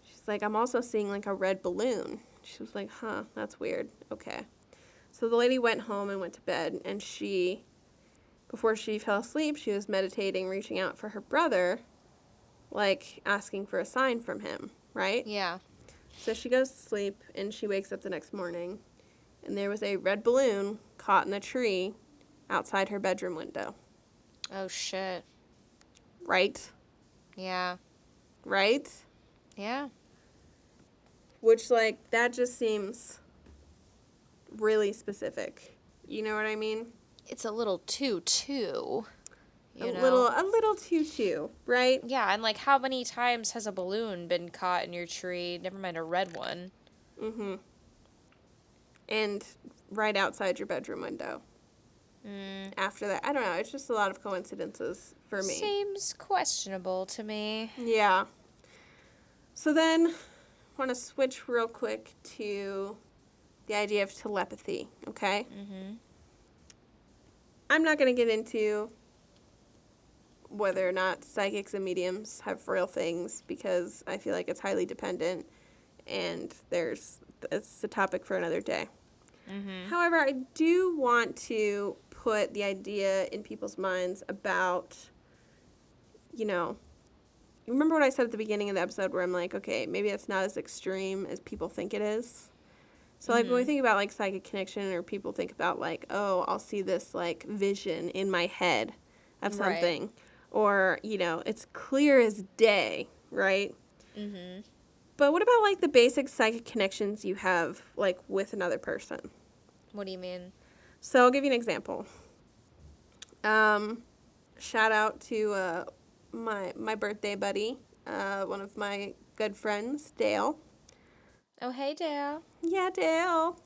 She's like, I'm also seeing, like, a red balloon. She was like, huh, that's weird. Okay. So the lady went home and went to bed, and before she fell asleep, she was meditating, reaching out for her brother, like, asking for a sign from him, right? Yeah. So she goes to sleep, and she wakes up the next morning, and there was a red balloon caught in a tree outside her bedroom window. Oh, shit. Right? Yeah. Right? Yeah. Which, like, that just seems really specific. You know what I mean? It's a little too, you A know? little too, right? Yeah, and, like, how many times has a balloon been caught in your tree? Never mind a red one. Mm-hmm. And right outside your bedroom window. After that, I don't know. It's just a lot of coincidences for me. Seems questionable to me. Yeah. So then, I want to switch real quick to the idea of telepathy, okay? Mm-hmm. I'm not going to get into whether or not psychics and mediums have real things, because I feel like it's highly dependent, and it's a topic for another day. Mm-hmm. However, I do want to put the idea in people's minds about, you know, remember what I said at the beginning of the episode where I'm like, okay, maybe it's not as extreme as people think it is. So, like, when we think about, like, psychic connection, or people think about, like, oh, I'll see this, like, vision in my head of something. Right. Or, you know, it's clear as day, right? Mm-hmm. But what about, like, the basic psychic connections you have, like, with another person? What do you mean? So I'll give you an example. Shout out to my birthday buddy, one of my good friends, Dale. Oh, hey, Dale. Yeah, Dale.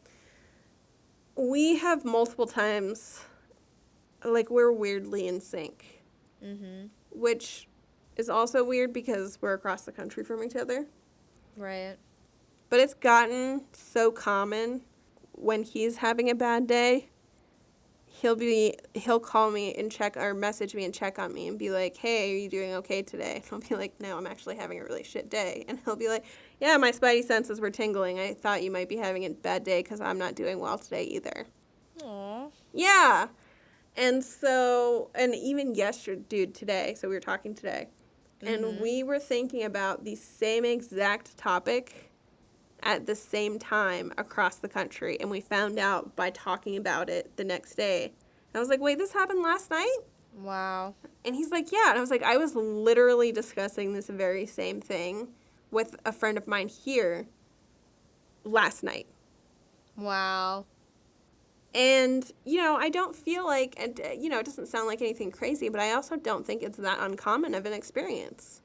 We have multiple times, like, we're weirdly in sync. Mm-hmm. Which is also weird because we're across the country from each other. Right. But it's gotten so common when he's having a bad day, he'll call me and check, or message me and check on me and be like, hey, are you doing okay today? And I'll be like, no, I'm actually having a really shit day. And he'll be like, yeah, my spidey senses were tingling. I thought you might be having a bad day because I'm not doing well today either. Aw. Yeah. And so, and even yesterday, dude, today, so we were talking today, and we were thinking about the same exact topic at the same time across the country, and we found out by talking about it the next day. And I was like, wait, this happened last night? Wow. And he's like, yeah. And I was like, I was literally discussing this very same thing with a friend of mine here last night. Wow. And, you know, I don't feel like, and you know, it doesn't sound like anything crazy, but I also don't think it's that uncommon of an experience.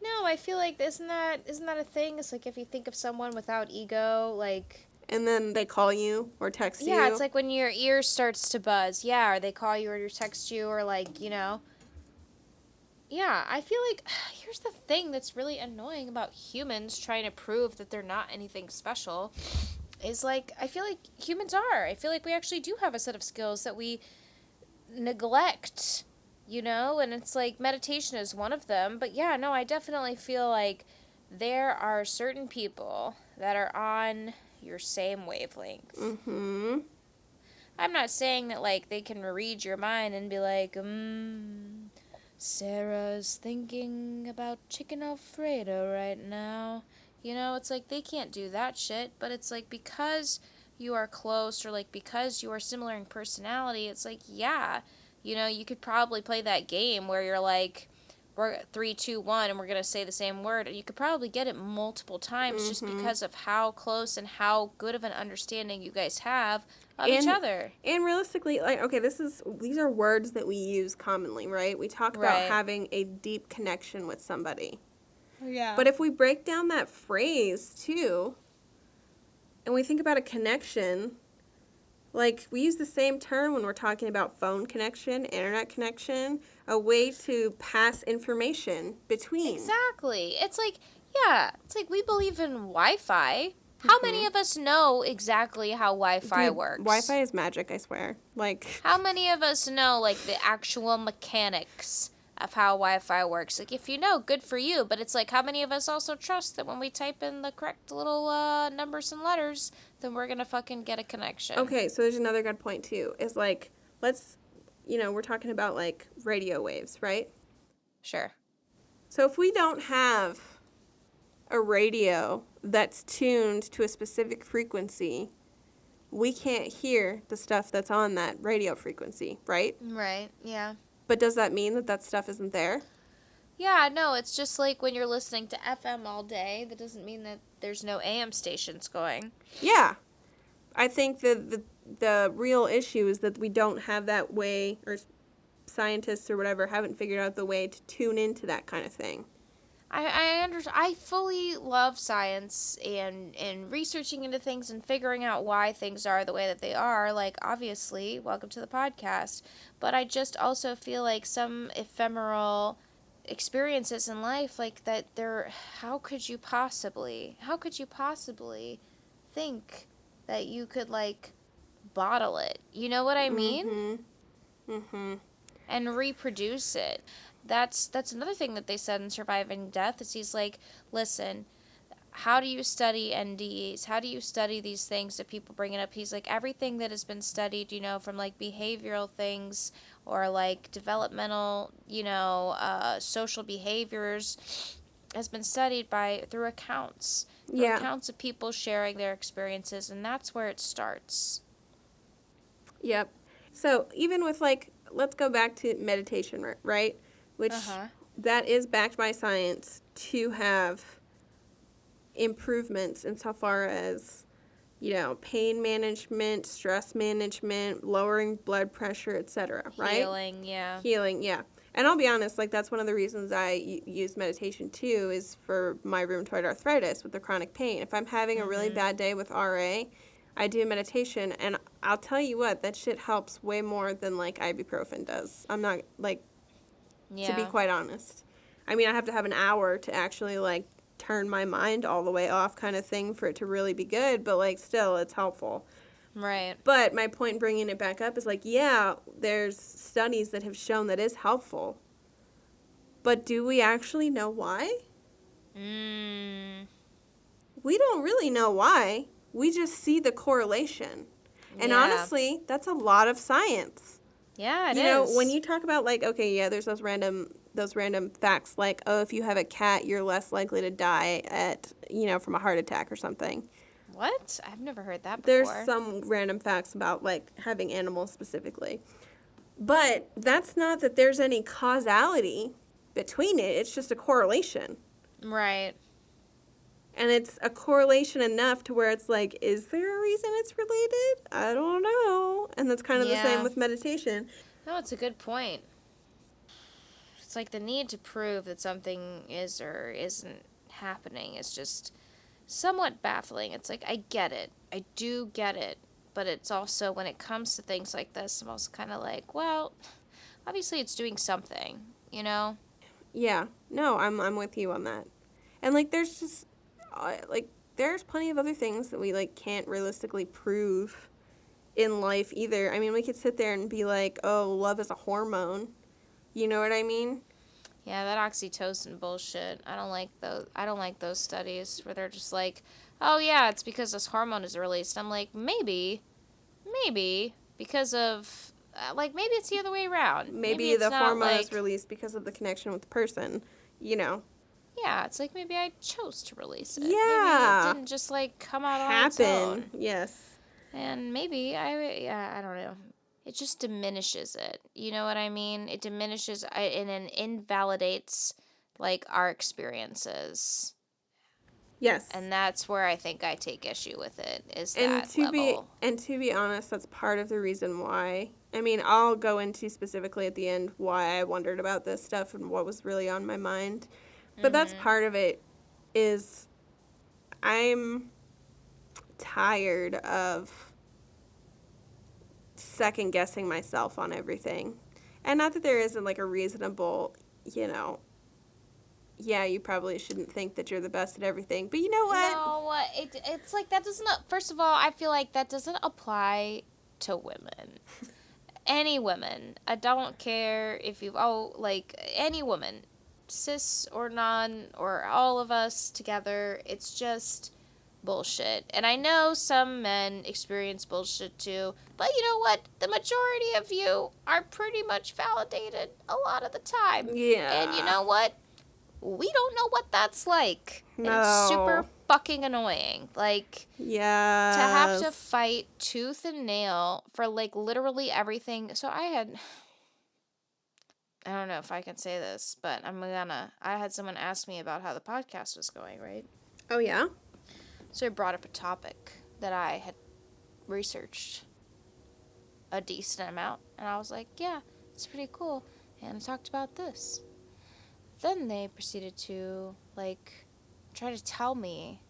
No, I feel like isn't that a thing? It's like if you think of someone without ego, like, And then they call you or text you. yeah, it's like when your ear starts to buzz. Yeah, or they call you or text you, or like, you know. Yeah, I feel like here's the thing that's really annoying about humans trying to prove that they're not anything special is like I feel like humans are. I feel like we actually do have a set of skills that we neglect, you know, and it's like meditation is one of them. But yeah, no, I definitely feel like there are certain people that are on your same wavelength. Mm-hmm. I'm not saying that like they can read your mind and be like, Sarah's thinking about chicken Alfredo right now. You know, it's like they can't do that shit, but it's like because you are close or like because you are similar in personality, it's like, yeah, You know, you could probably play that game where you're like, we're 3, 2, 1, and we're going to say the same word. And you could probably get it multiple times just because of how close and how good of an understanding you guys have of each other. And realistically, like, okay, these are words that we use commonly, right? We talk about Right. having a deep connection with somebody. Yeah. But if we break down that phrase too, and we think about a connection, like we use the same term when we're talking about phone connection, internet connection, a way to pass information between. Exactly. It's like, yeah, it's like we believe in Wi-Fi. How many of us know exactly how Wi-Fi works? Wi-Fi is magic, I swear. Like, how many of us know, like, the actual mechanics of how Wi-Fi works? Like, if you know, good for you. But it's like, how many of us also trust that when we type in the correct little numbers and letters, then we're going to fucking get a connection? Okay, so there's another good point, too. Is like, we're talking about, like, radio waves, right? Sure. So if we don't have a radio that's tuned to a specific frequency, we can't hear the stuff that's on that radio frequency, right? Right, yeah. But does that mean that stuff isn't there? Yeah, no, it's just like when you're listening to FM all day, that doesn't mean that there's no AM stations going. Yeah. I think that the real issue is that we don't have that way, or scientists or whatever haven't figured out the way to tune into that kind of thing. I fully love science and researching into things and figuring out why things are the way that they are. Like, obviously, welcome to the podcast. But I just also feel like some ephemeral experiences in life, like that how could you possibly think that you could, like, bottle it? You know what I mean? And reproduce it. That's another thing that they said in Surviving Death is he's like, listen, how do you study NDEs? How do you study these things that people bring it up? He's like, everything that has been studied, you know, from like behavioral things or like developmental, you know, social behaviors has been studied through accounts. Accounts of people sharing their experiences, and that's where it starts. Yep. So even with, like, let's go back to meditation, right? Which that is backed by science to have improvements insofar as, you know, pain management, stress management, lowering blood pressure, etc., right? Healing, yeah. Healing, yeah. And I'll be honest, like, that's one of the reasons I use meditation, too, is for my rheumatoid arthritis with the chronic pain. If I'm having a really bad day with RA, I do meditation, and I'll tell you what, that shit helps way more than, like, ibuprofen does. I'm not, like, to be quite honest. I mean, I have to have an hour to actually, like, turn my mind all the way off kind of thing for it to really be good, but, like, still, it's helpful. Right. But my point bringing it back up is, like, yeah, there's studies that have shown that is helpful. But do we actually know why? We don't really know why. We just see the correlation. And honestly, that's a lot of science. Yeah, it is. You know, when you talk about, like, okay, yeah, there's those random facts, like, oh, if you have a cat, you're less likely to die from a heart attack or something. What? I've never heard that before. There's some random facts about, like, having animals specifically. But that's not that there's any causality between it. It's just a correlation. Right. And it's a correlation enough to where it's like, is there a reason it's related? I don't know. And that's kind of the same with meditation. No, it's a good point. It's like the need to prove that something is or isn't happening is just somewhat baffling. It's like, I get it. I do get it. But it's also, when it comes to things like this, I'm also kind of like, well, obviously it's doing something, you know? Yeah. No, I'm with you on that. And, like, there's just... there's plenty of other things that we, like, can't realistically prove in life either. I mean, we could sit there and be like, oh, love is a hormone. You know what I mean? Yeah, that oxytocin bullshit. I don't like those studies where they're just like, oh yeah, it's because this hormone is released. I'm like, maybe, because of, maybe it's the other way around. Maybe the hormone is released because of the connection with the person, you know. Yeah, it's like maybe I chose to release it. Yeah. Maybe it didn't just, like, come out on its own. Yes. And maybe I don't know. it just diminishes it. You know what I mean? It diminishes and it invalidates like our experiences. Yes. And that's where I think I take issue with it, is And that level. to be honest, that's part of the reason why. I mean, I'll go into specifically at the end why I wondered about this stuff and what was really on my mind. But that's Mhm. part of it is I'm tired of second guessing myself on everything. And not that there isn't like a reasonable, you know, yeah, you probably shouldn't think that you're the best at everything. But you know what? No, it's like that doesn't. First of all, I feel like that doesn't apply to women. Any women. I don't care if you've like any woman, cis or non, or all of us together. It's just bullshit. And I know some men experience bullshit too, but you know what? The majority of you are pretty much validated a lot of the time. And you Yeah. know what? We don't know what that's like. And it's super No. fucking annoying. Like, to have to Yes. fight tooth and nail for like literally everything. So I don't know if I can say this, but I had someone ask me about how the podcast was going, right? Oh, yeah? So I brought up a topic that I had researched a decent amount, and I was like, yeah, it's pretty cool. And I talked about this. Then they proceeded to, like, try to tell me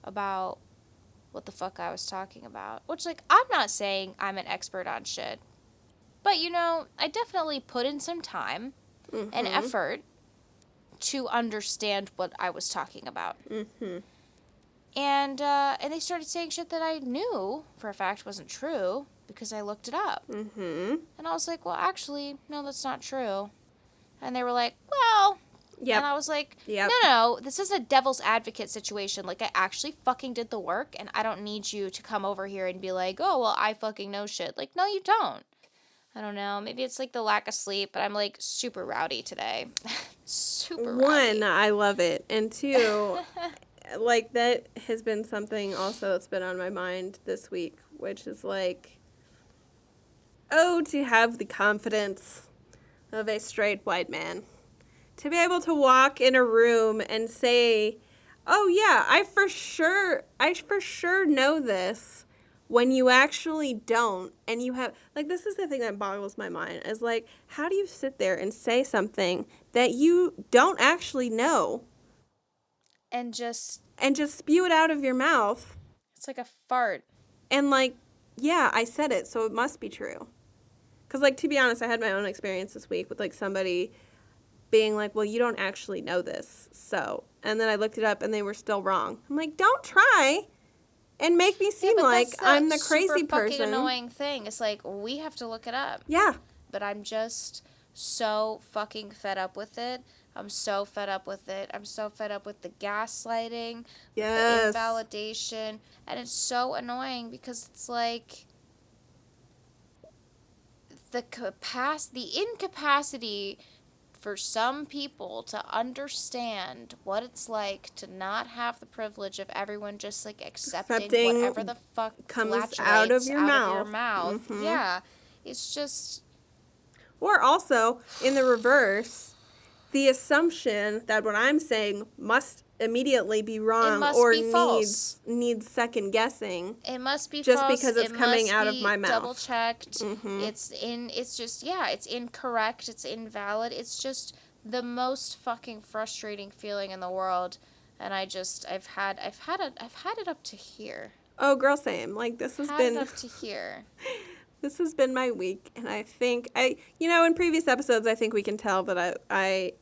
about what the fuck I was talking about. Which, like, I'm not saying I'm an expert on shit. But, you know, I definitely put in some time and Mm-hmm. effort to understand what I was talking about. Mm-hmm. And they started saying shit that I knew for a fact wasn't true because I looked it up. Mm-hmm. And I was like, well, actually, no, that's not true. And they were like, well... Yep. And I was like, Yep. no, this is a devil's advocate situation. Like, I actually fucking did the work, and I don't need you to come over here and be like, oh, well, I fucking know shit. Like, no, you don't. I don't know. Maybe it's like the lack of sleep, but I'm like super rowdy today. Super One, rowdy. I love it. And two, like, that has been something also that's been on my mind this week, which is like, oh, to have the confidence of a straight white man. To be able to walk in a room and say, oh, yeah, I for sure know this, when you actually don't. And you have, like, this is the thing that boggles my mind, is like, how do you sit there and say something that you don't actually know And just, and just spew it out of your mouth it's like a fart. and, like, yeah, I said it, so it must be true. Because, like, to be honest, I had my own experience this week with, like, somebody being like, well, you don't actually know this, so. And then I looked it up and they were still wrong. I'm like, don't try and make me seem like I'm the crazy super fucking person. annoying thing. It's like, we have to look it up. Yeah. But I'm just so fucking fed up with it. I'm so fed up with it. I'm so fed up with the gaslighting, Yes. the invalidation, and it's so annoying because it's like the incapacity for some people to understand what it's like to not have the privilege of everyone just like accepting whatever the fuck comes out of your mouth. Mm-hmm. Yeah. It's just, or also in the reverse, the assumption that what I'm saying must immediately be wrong or be false. needs second guessing. It must be just false. because it's coming out of my mouth. Double checked. Mm-hmm. It's incorrect. It's invalid. It's just the most fucking frustrating feeling in the world, and I've had it up to here. Oh, girl, same. Like, this has been it up to here. This has been my week, and I think in previous episodes, I think we can tell that I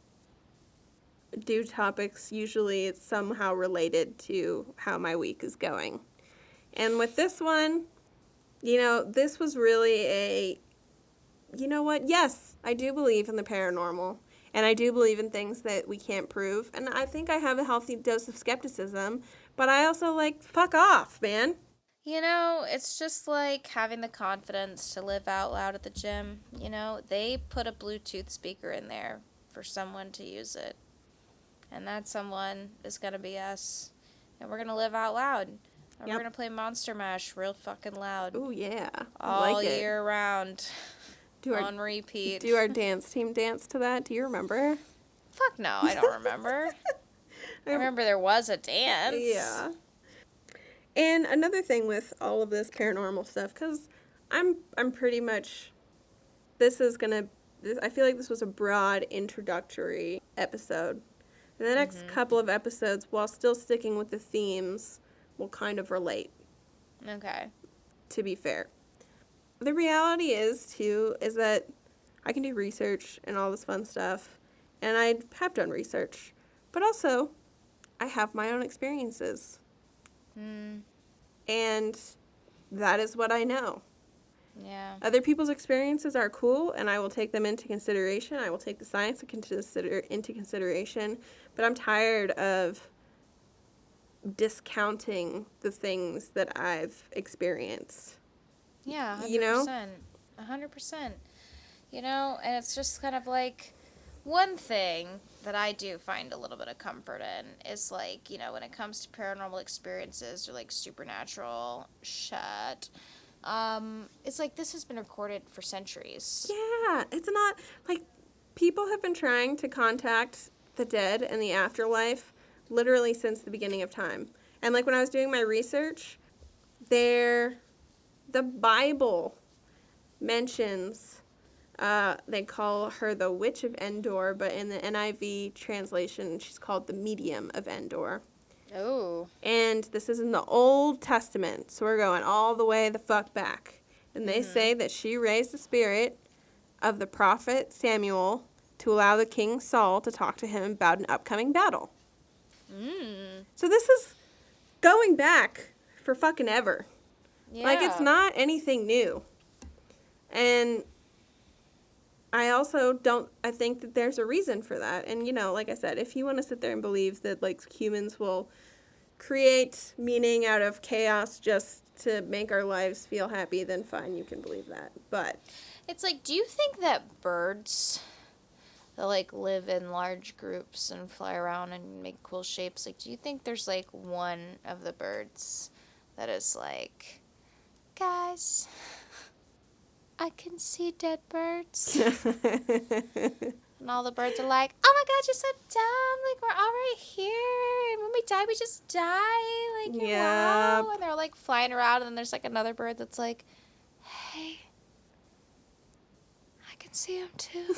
do topics, usually it's somehow related to how my week is going. And with this one, this was really you know what? Yes, I do believe in the paranormal, and I do believe in things that we can't prove, and I think I have a healthy dose of skepticism, but I also, fuck off, man. It's just like having the confidence to live out loud at the gym. They put a Bluetooth speaker in there for someone to use it. And that someone is going to be us. And we're going to live out loud. And we're going to play Monster Mash real fucking loud. Oh, yeah. I All like it. year round. Do on repeat. Do our dance team dance to that? Do you remember? Fuck no, I don't remember. I remember there was a dance. Yeah. And another thing with all of this paranormal stuff, because I'm pretty much, I feel like this was a broad introductory episode. And the next couple of episodes, while still sticking with the themes, will kind of relate. Okay. To be fair. The reality is that I can do research and all this fun stuff, and I have done research, but also I have my own experiences. And that is what I know. Yeah. Other people's experiences are cool, and I will take them into consideration. I will take the science into consideration, but I'm tired of discounting the things that I've experienced. Yeah, 100%. You know? 100%. You know, and it's just kind of like, one thing that I do find a little bit of comfort in is, like, you know, when it comes to paranormal experiences or, like, supernatural shit, it's like this has been recorded for centuries. Yeah, it's not, like, people have been trying to contact the dead and the afterlife literally since the beginning of time. And, like, when I was doing my research, the Bible mentions, they call her the Witch of Endor, but in the NIV translation, she's called the Medium of Endor. Oh. And this is in the Old Testament, so we're going all the way the fuck back. And they say that she raised the spirit of the prophet Samuel to allow the king Saul to talk to him about an upcoming battle. So this is going back for fucking ever. Yeah. Like, it's not anything new. And I also I think that there's a reason for that. And, you know, like I said, if you want to sit there and believe that, like, humans will create meaning out of chaos just to make our lives feel happy, then fine, you can believe that. But it's like, do you think that birds that, like, live in large groups and fly around and make cool shapes, like, do you think there's, like, one of the birds that is like, guys, I can see dead birds? And all the birds are like, oh my god, you're so dumb, like, we're all right here, and when we die, we just die, like, wow. And they're, like, flying around, and then there's, like, another bird that's like, hey, I can see them too.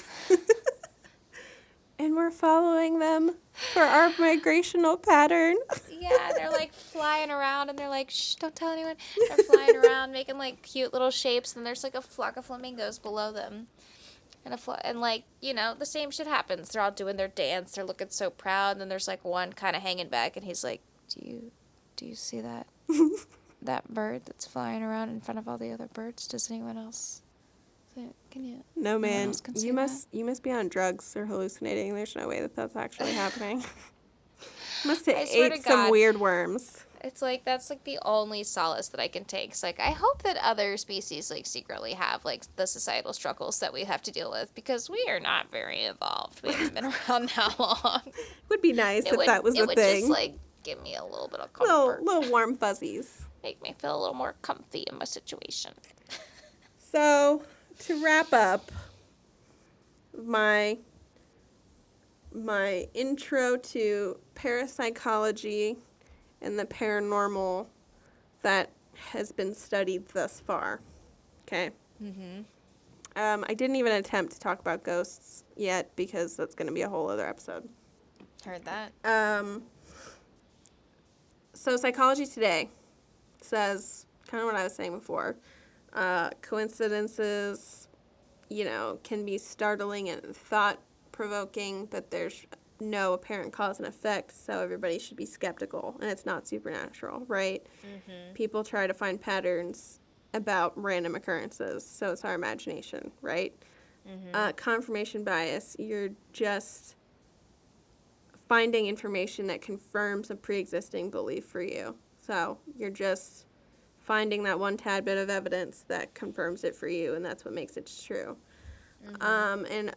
And we're following them for our migrational pattern. Yeah, they're, like, flying around, and they're like, shh, don't tell anyone. They're flying around, making, like, cute little shapes, and there's, like, a flock of flamingos below them. And, like, you know, the same shit happens. They're all doing their dance. They're looking so proud, and then there's, like, one kind of hanging back, and he's like, do you see that? That bird that's flying around in front of all the other birds? Does anyone else? Can you? No, man. You must be on drugs or hallucinating. There's no way that that's actually happening. Must have ate some weird worms. It's like, that's, like, the only solace that I can take. It's like, I hope that other species, like, secretly have, like, the societal struggles that we have to deal with, because we are not very evolved. We haven't been around that long. It would be nice if that was the thing. It would just, like, give me a little bit of comfort. Little warm fuzzies. Make me feel a little more comfy in my situation. So, to wrap up my intro to parapsychology and the paranormal that has been studied thus far. Okay? I didn't even attempt to talk about ghosts yet, because that's going to be a whole other episode. Heard that. So Psychology Today says kind of what I was saying before. Coincidences, you know, can be startling and thought-provoking, but there's no apparent cause and effect, so everybody should be skeptical, and it's not supernatural, right? People try to find patterns about random occurrences, so it's our imagination, right? Confirmation bias, you're just finding information that confirms a pre-existing belief for you. So you're just finding that one tad bit of evidence that confirms it for you, and that's what makes it true. And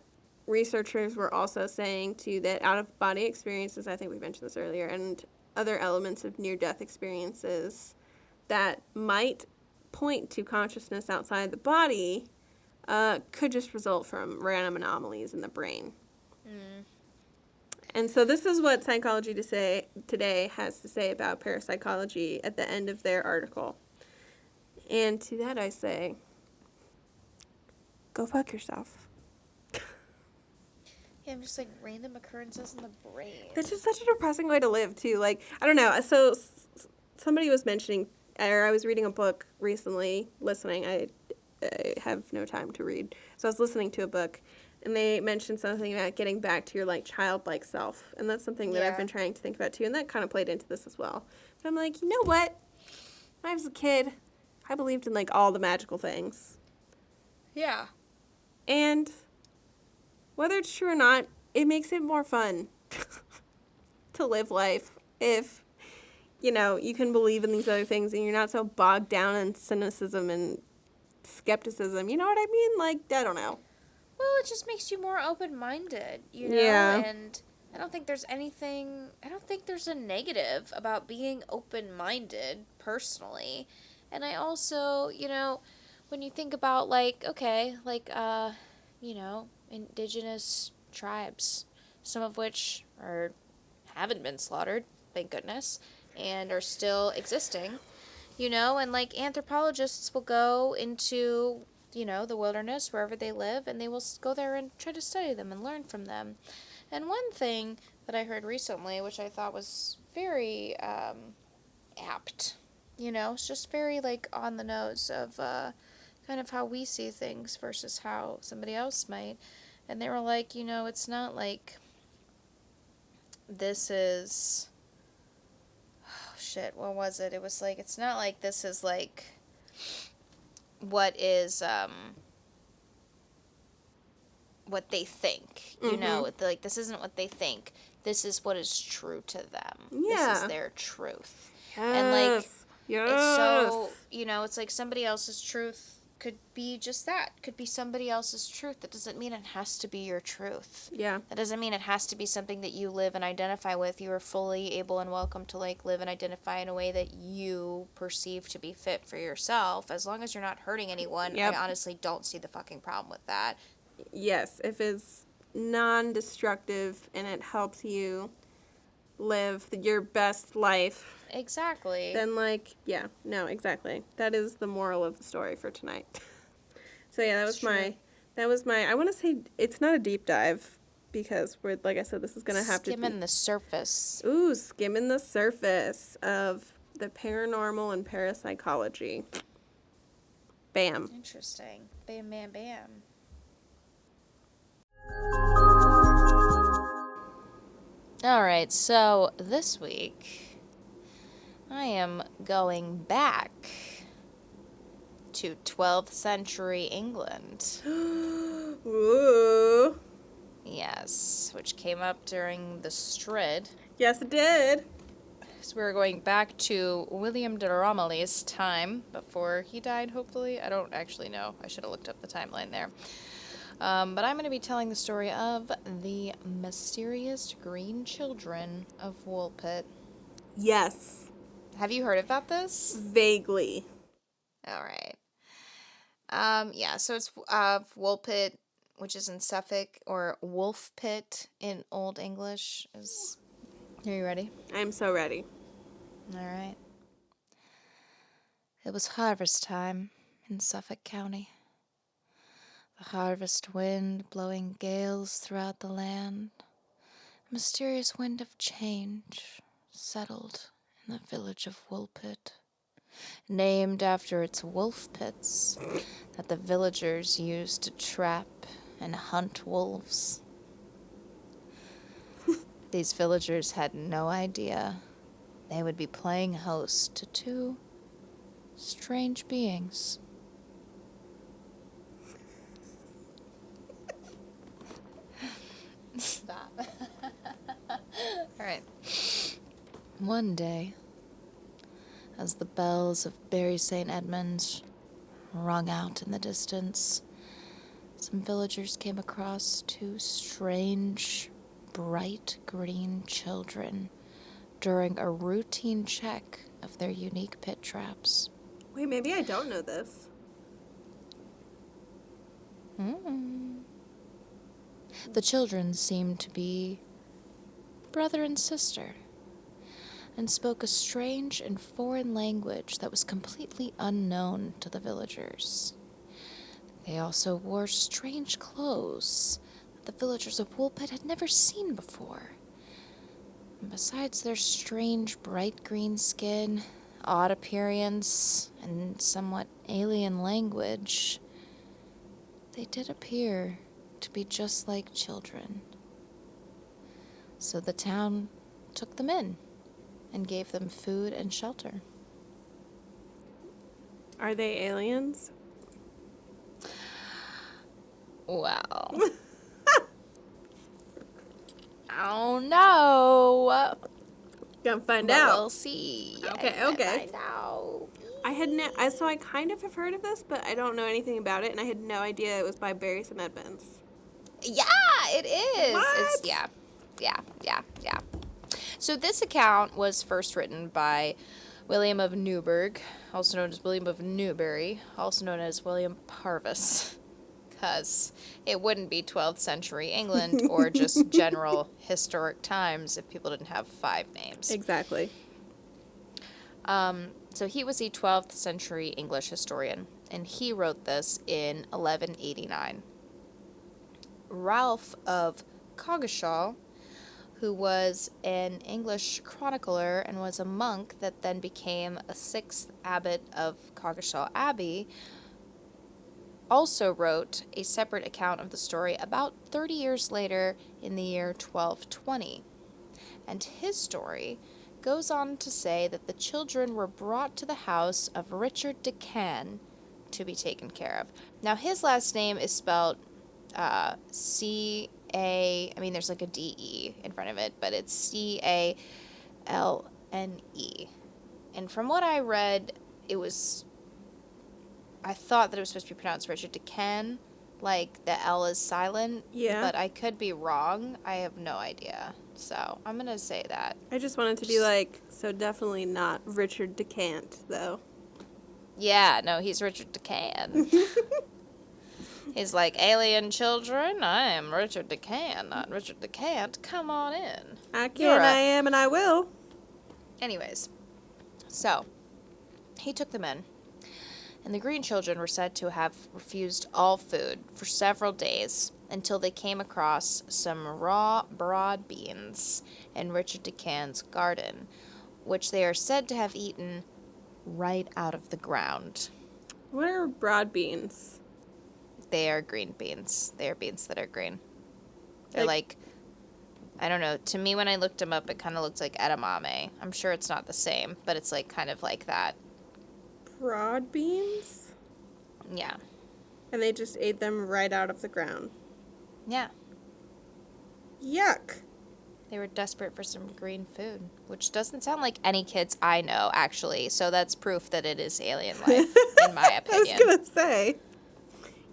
researchers were also saying, too, that out-of-body experiences, I think we mentioned this earlier, and other elements of near-death experiences that might point to consciousness outside the body could just result from random anomalies in the brain. And so this is what Psychology Today has to say about parapsychology at the end of their article. And to that I say, go fuck yourself. Yeah, I'm just like random occurrences in the brain. That's just such a depressing way to live, too. Like, I don't know. So somebody was mentioning, or I was reading a book recently, listening. I have no time to read. So I was listening to a book, and they mentioned something about getting back to your, like, childlike self. And that's something that I've been trying to think about, too. And that kind of played into this as well. But I'm like, you know what? When I was a kid, I believed in, like, all the magical things. Yeah. And whether it's true or not, it makes it more fun to live life if, you know, you can believe in these other things and you're not so bogged down in cynicism and skepticism. You know what I mean? Like, I don't know. Well, it just makes you more open-minded, you know? Yeah. And I don't think there's a negative about being open-minded, personally. And I also, you know, when you think about, like, okay, like, you know, indigenous tribes, some of which haven't been slaughtered, thank goodness, and are still existing, you know, and like anthropologists will go into, you know, the wilderness wherever they live, and they will go there and try to study them and learn from them. And one thing that I heard recently, which I thought was very apt, you know, it's just very like on the nose of kind of how we see things versus how somebody else might. And they were like, you know, it's not like this is, oh shit, what was it? It was like, it's not like this is like what is what they think, you know, like this isn't what they think, this is what is true to them. Yeah. This is their truth. Yes. And like yes. it's so, you know, it's like somebody else's truth could be just that, could be somebody else's truth. That doesn't mean it has to be your truth. Yeah. That doesn't mean it has to be something that you live and identify with. You are fully able and welcome to like live and identify in a way that you perceive to be fit for yourself, as long as you're not hurting anyone. Yep. I honestly don't see the fucking problem with that. Yes, if it's non-destructive and it helps you live your best life, Exactly. then, like, yeah, no, exactly. That is the moral of the story for tonight. So, yeah, that was my, I want to say it's not a deep dive because we're, like I said, this is going to have to be. Skimming the surface. Ooh, skimming the surface of the paranormal and parapsychology. Bam. Interesting. Bam, bam, bam. Alright, so this week I am going back to 12th century England. Ooh. Yes, which came up during the Strid. Yes, it did. So we're going back to William de Romilly's time, before he died, hopefully. I don't actually know. I should have looked up the timeline there. But I'm going to be telling the story of the mysterious green children of Woolpit. Yes. Have you heard about this? Vaguely. All right. Yeah, so it's Woolpit, which is in Suffolk, or Wolf Pit in Old English. Are you ready? I'm so ready. All right. It was harvest time in Suffolk County. The harvest wind blowing gales throughout the land. A mysterious wind of change settled in the village of Woolpit, named after its wolf pits that the villagers used to trap and hunt wolves. These villagers had no idea they would be playing host to two strange beings. Stop. Alright. One day, as the bells of Bury St. Edmunds rung out in the distance, some villagers came across two strange, bright green children during a routine check of their unique pit traps. Wait, maybe I don't know this. The children seemed to be brother and sister, and spoke a strange and foreign language that was completely unknown to the villagers. They also wore strange clothes that the villagers of Woolpit had never seen before. And besides their strange bright green skin, odd appearance, and somewhat alien language, they did appear to be just like children. So the town took them in and gave them food and shelter. Are they aliens? Well, I don't know. Gonna find But out. we'll see. Okay, I okay. find out. So I kind of have heard of this, but I don't know anything about it, and I had no idea it was by Barry St. Edmunds. Yeah, it is. What? Yeah. So this account was first written by William of Newburgh, also known as William of Newbury, also known as William Parvis, because it wouldn't be 12th century England or just general historic times if people didn't have 5 names. Exactly. So he was a 12th century English historian, and he wrote this in 1189. Ralph of Coggeshall, who was an English chronicler and was a monk that then became a 6th abbot of Coggeshall Abbey, also wrote a separate account of the story about 30 years later in the year 1220. And his story goes on to say that the children were brought to the house of Richard de Can to be taken care of. Now, his last name is spelled C-A, I mean, there's like a D-E in front of it, but it's C-A-L-N-E. And from what I read, I thought that it was supposed to be pronounced Richard de Can, like the L is silent. Yeah. But I could be wrong. I have no idea. So I'm going to say that. I just wanted to be like, so definitely not Richard DeCant, though. Yeah, no, he's Richard de Can. He's like, alien children, I am Richard de Can, not Richard DeCant. Come on in. I can, I am, and I will. Anyways, so he took them in, and the green children were said to have refused all food for several days until they came across some raw broad beans in Richard de Can's garden, which they are said to have eaten right out of the ground. What are broad beans? They are green beans. They are beans that are green. They're like, I don't know. To me, when I looked them up, it kind of looked like edamame. I'm sure it's not the same, but it's like kind of like that. Broad beans? Yeah. And they just ate them right out of the ground. Yeah. Yuck. They were desperate for some green food, which doesn't sound like any kids I know, actually. So that's proof that it is alien life, in my opinion. I was going to say.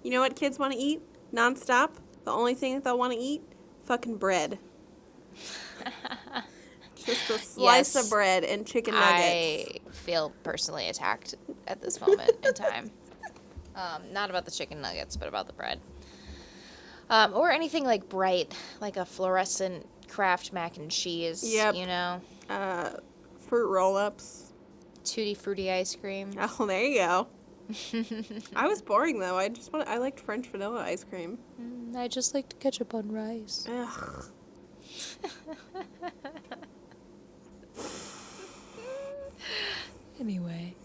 You know what kids want to eat? Nonstop? The only thing that they'll want to eat? Fucking bread. Just a slice of bread and chicken nuggets. I feel personally attacked at this moment in time. Not about the chicken nuggets, but about the bread. Or anything like bright, like a fluorescent Kraft mac and cheese, Yep. you know? Fruit roll-ups. Tutti Frutti ice cream. Oh, there you go. I was boring, though. I liked French vanilla ice cream. I just like ketchup on rice. Ugh. Anyway.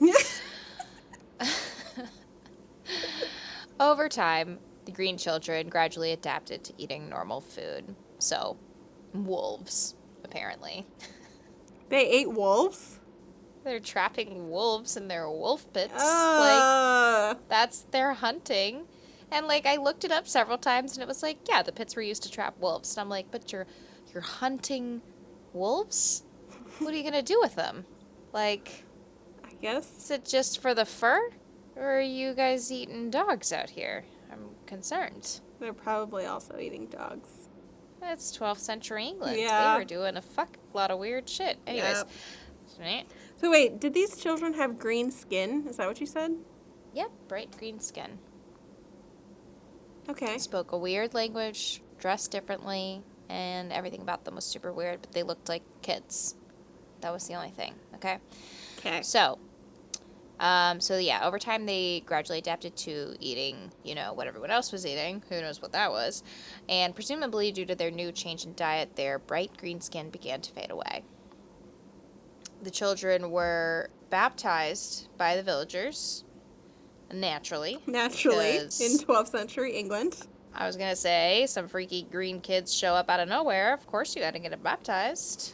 Over time, the green children gradually adapted to eating normal food. So, wolves, apparently. They ate wolves? They're trapping wolves in their wolf pits. Like, that's their hunting. And, like, I looked it up several times, and it was like, yeah, the pits were used to trap wolves. And I'm like, but you're hunting wolves? What are you going to do with them? Like, I guess. is it just for the fur? Or are you guys eating dogs out here? I'm concerned. They're probably also eating dogs. It's 12th century England. Yeah. They were doing a fuck lot of weird shit. Anyways. Yep. So wait, did these children have green skin? Is that what you said? Yep, bright green skin. Okay. Spoke a weird language, dressed differently, and everything about them was super weird, but they looked like kids. That was the only thing, okay? Okay. So yeah, over time they gradually adapted to eating, what everyone else was eating. Who knows what that was? And presumably due to their new change in diet, their bright green skin began to fade away. The children were baptized by the villagers, naturally. Naturally, in 'Cause 12th century England. I was going to say, some freaky green kids show up out of nowhere. Of course you got to get them baptized.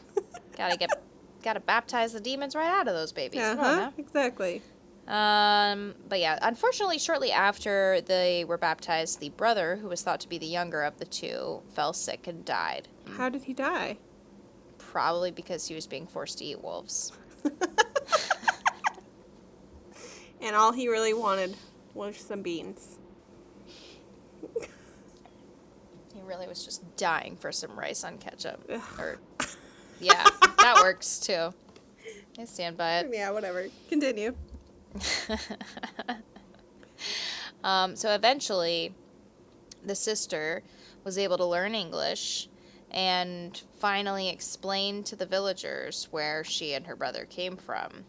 Gotta baptize the demons right out of those babies. Come on now. Exactly. But yeah, unfortunately, shortly after they were baptized, the brother, who was thought to be the younger of the two, fell sick and died. How did he die? Probably because he was being forced to eat wolves. And all he really wanted was some beans. He really was just dying for some rice on ketchup. Ugh. Or, yeah, that works too. I stand by it. Yeah, whatever. Continue. So eventually, the sister was able to learn English and finally explain to the villagers where she and her brother came from.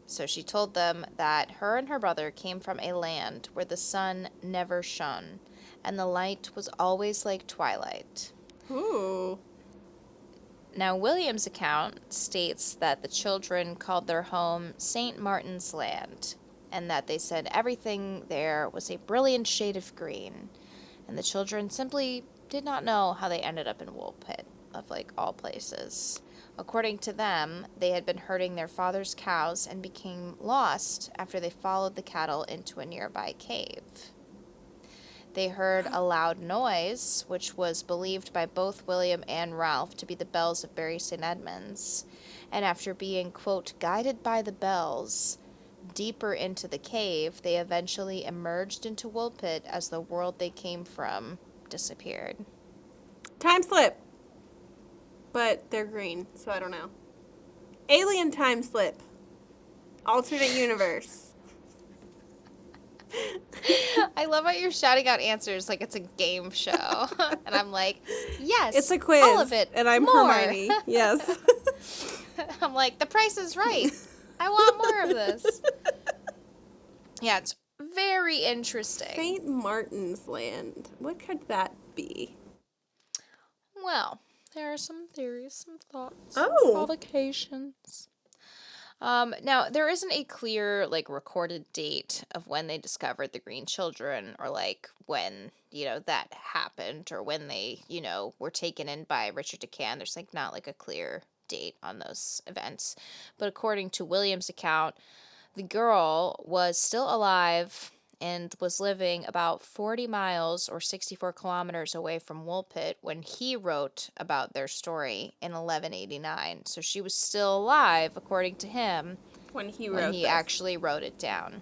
So she told them that her and her brother came from a land where the sun never shone, and the light was always like twilight. Ooh. Now, William's account states that the children called their home St. Martin's Land, and that they said everything there was a brilliant shade of green, and the children simply did not know how they ended up in Woolpit, of all places. According to them, they had been herding their father's cows and became lost after they followed the cattle into a nearby cave. They heard a loud noise, which was believed by both William and Ralph to be the bells of Bury St. Edmunds, and after being, quote, guided by the bells deeper into the cave, they eventually emerged into Woolpit as the world they came from disappeared. Time slip. But they're green, so I don't know. Alien time slip. Alternate universe. I love how you're shouting out answers like it's a game show. And I'm like, yes. It's a quiz. All of it. And I'm more. Hermione. Yes. I'm like, the price is right. I want more of this. Yeah, it's very interesting. St. Martin's Land. What could that be? Well, there are some theories, some thoughts, Oh. some provocations. Now, there isn't a clear, recorded date of when they discovered the green children, or, when, that happened, or when they, were taken in by Richard DeCan. There's, not, a clear date on those events. But according to William's account, the girl was still alive and was living about 40 miles or 64 kilometers away from Woolpit when he wrote about their story in 1189. So she was still alive, according to him, When he actually wrote it down.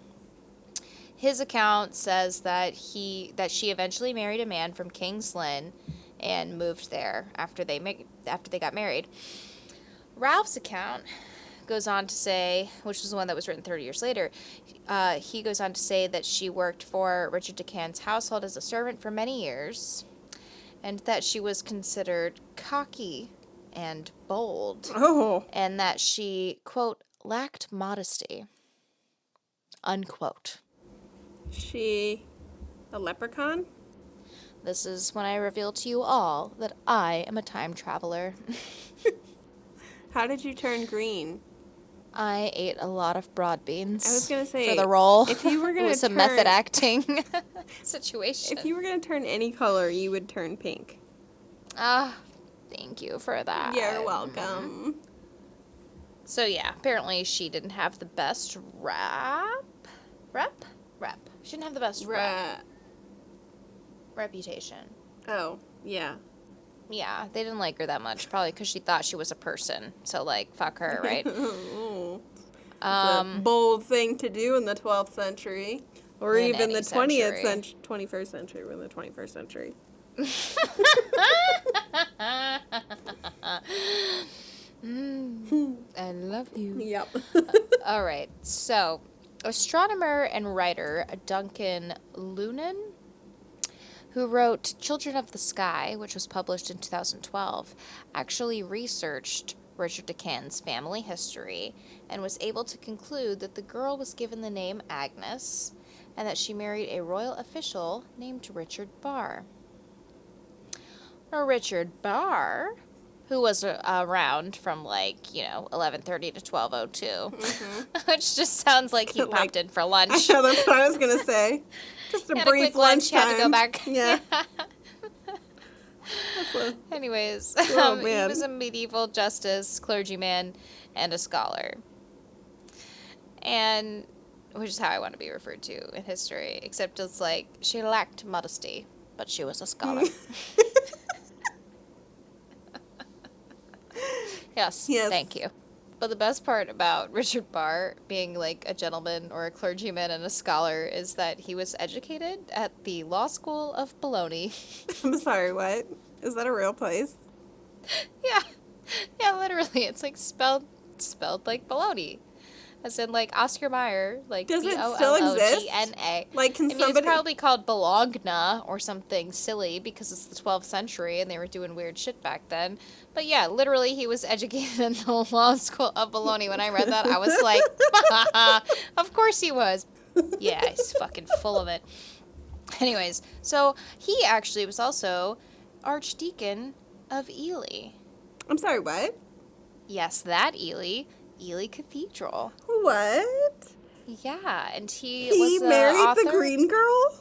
His account says that she eventually married a man from King's Lynn and moved there after they got married. Ralph's account goes on to say, which was the one that was written 30 years later, he goes on to say that she worked for Richard DeCan's household as a servant for many years, and that she was considered cocky and bold, and that she, quote, lacked modesty, unquote. She a leprechaun? This is when I reveal to you all that I am a time traveler. How did you turn green? I ate a lot of broad beans. I was gonna say, for the role. if you were gonna it was a turn- method acting situation. If you were going to turn any color, you would turn pink. Thank you for that. You're welcome. So yeah, apparently she didn't have the best rep. She didn't have the best reputation. Oh, yeah. Yeah, they didn't like her that much, probably because she thought she was a person. So fuck her, right? It's a bold thing to do in the 12th century. Or In even any the 20th century. 21st century. We're in the 21st century. I love you. Yep. All right. So, astronomer and writer Duncan Lunan, who wrote Children of the Sky, which was published in 2012, actually researched Richard DeCan's family history and was able to conclude that the girl was given the name Agnes and that she married a royal official named Richard Barr. Now, Richard Barr, who was around from 1130 to 1202, which just sounds like he popped in for lunch. I know, that's what I was going to say. Just a Had brief a quick lunch, lunchtime. had to go back. Yeah. Anyways, Oh, he man. was a medieval justice, clergyman, and a scholar. And, which is how I want to be referred to in history, except it's like, she lacked modesty, but she was a scholar. Yes, thank you. But the best part about Richard Barr being like a gentleman or a clergyman and a scholar is that he was educated at the Law School of Bologna. I'm sorry, what? Is that a real place? Yeah, literally, it's like spelled like Bologna, as in like Oscar Mayer, like Does it still exist? Bollogna. Like, can I mean, somebody... it's probably called Bologna or something silly because it's the 12th century and they were doing weird shit back then. But yeah, literally, he was educated in the Law School of Bologna. When I read that, I was like, of course he was. Yeah, he's fucking full of it. Anyways, so he actually was also Archdeacon of Ely. I'm sorry, what? Yes, that Ely Cathedral. What? Yeah, and he He was the married author. the green girl?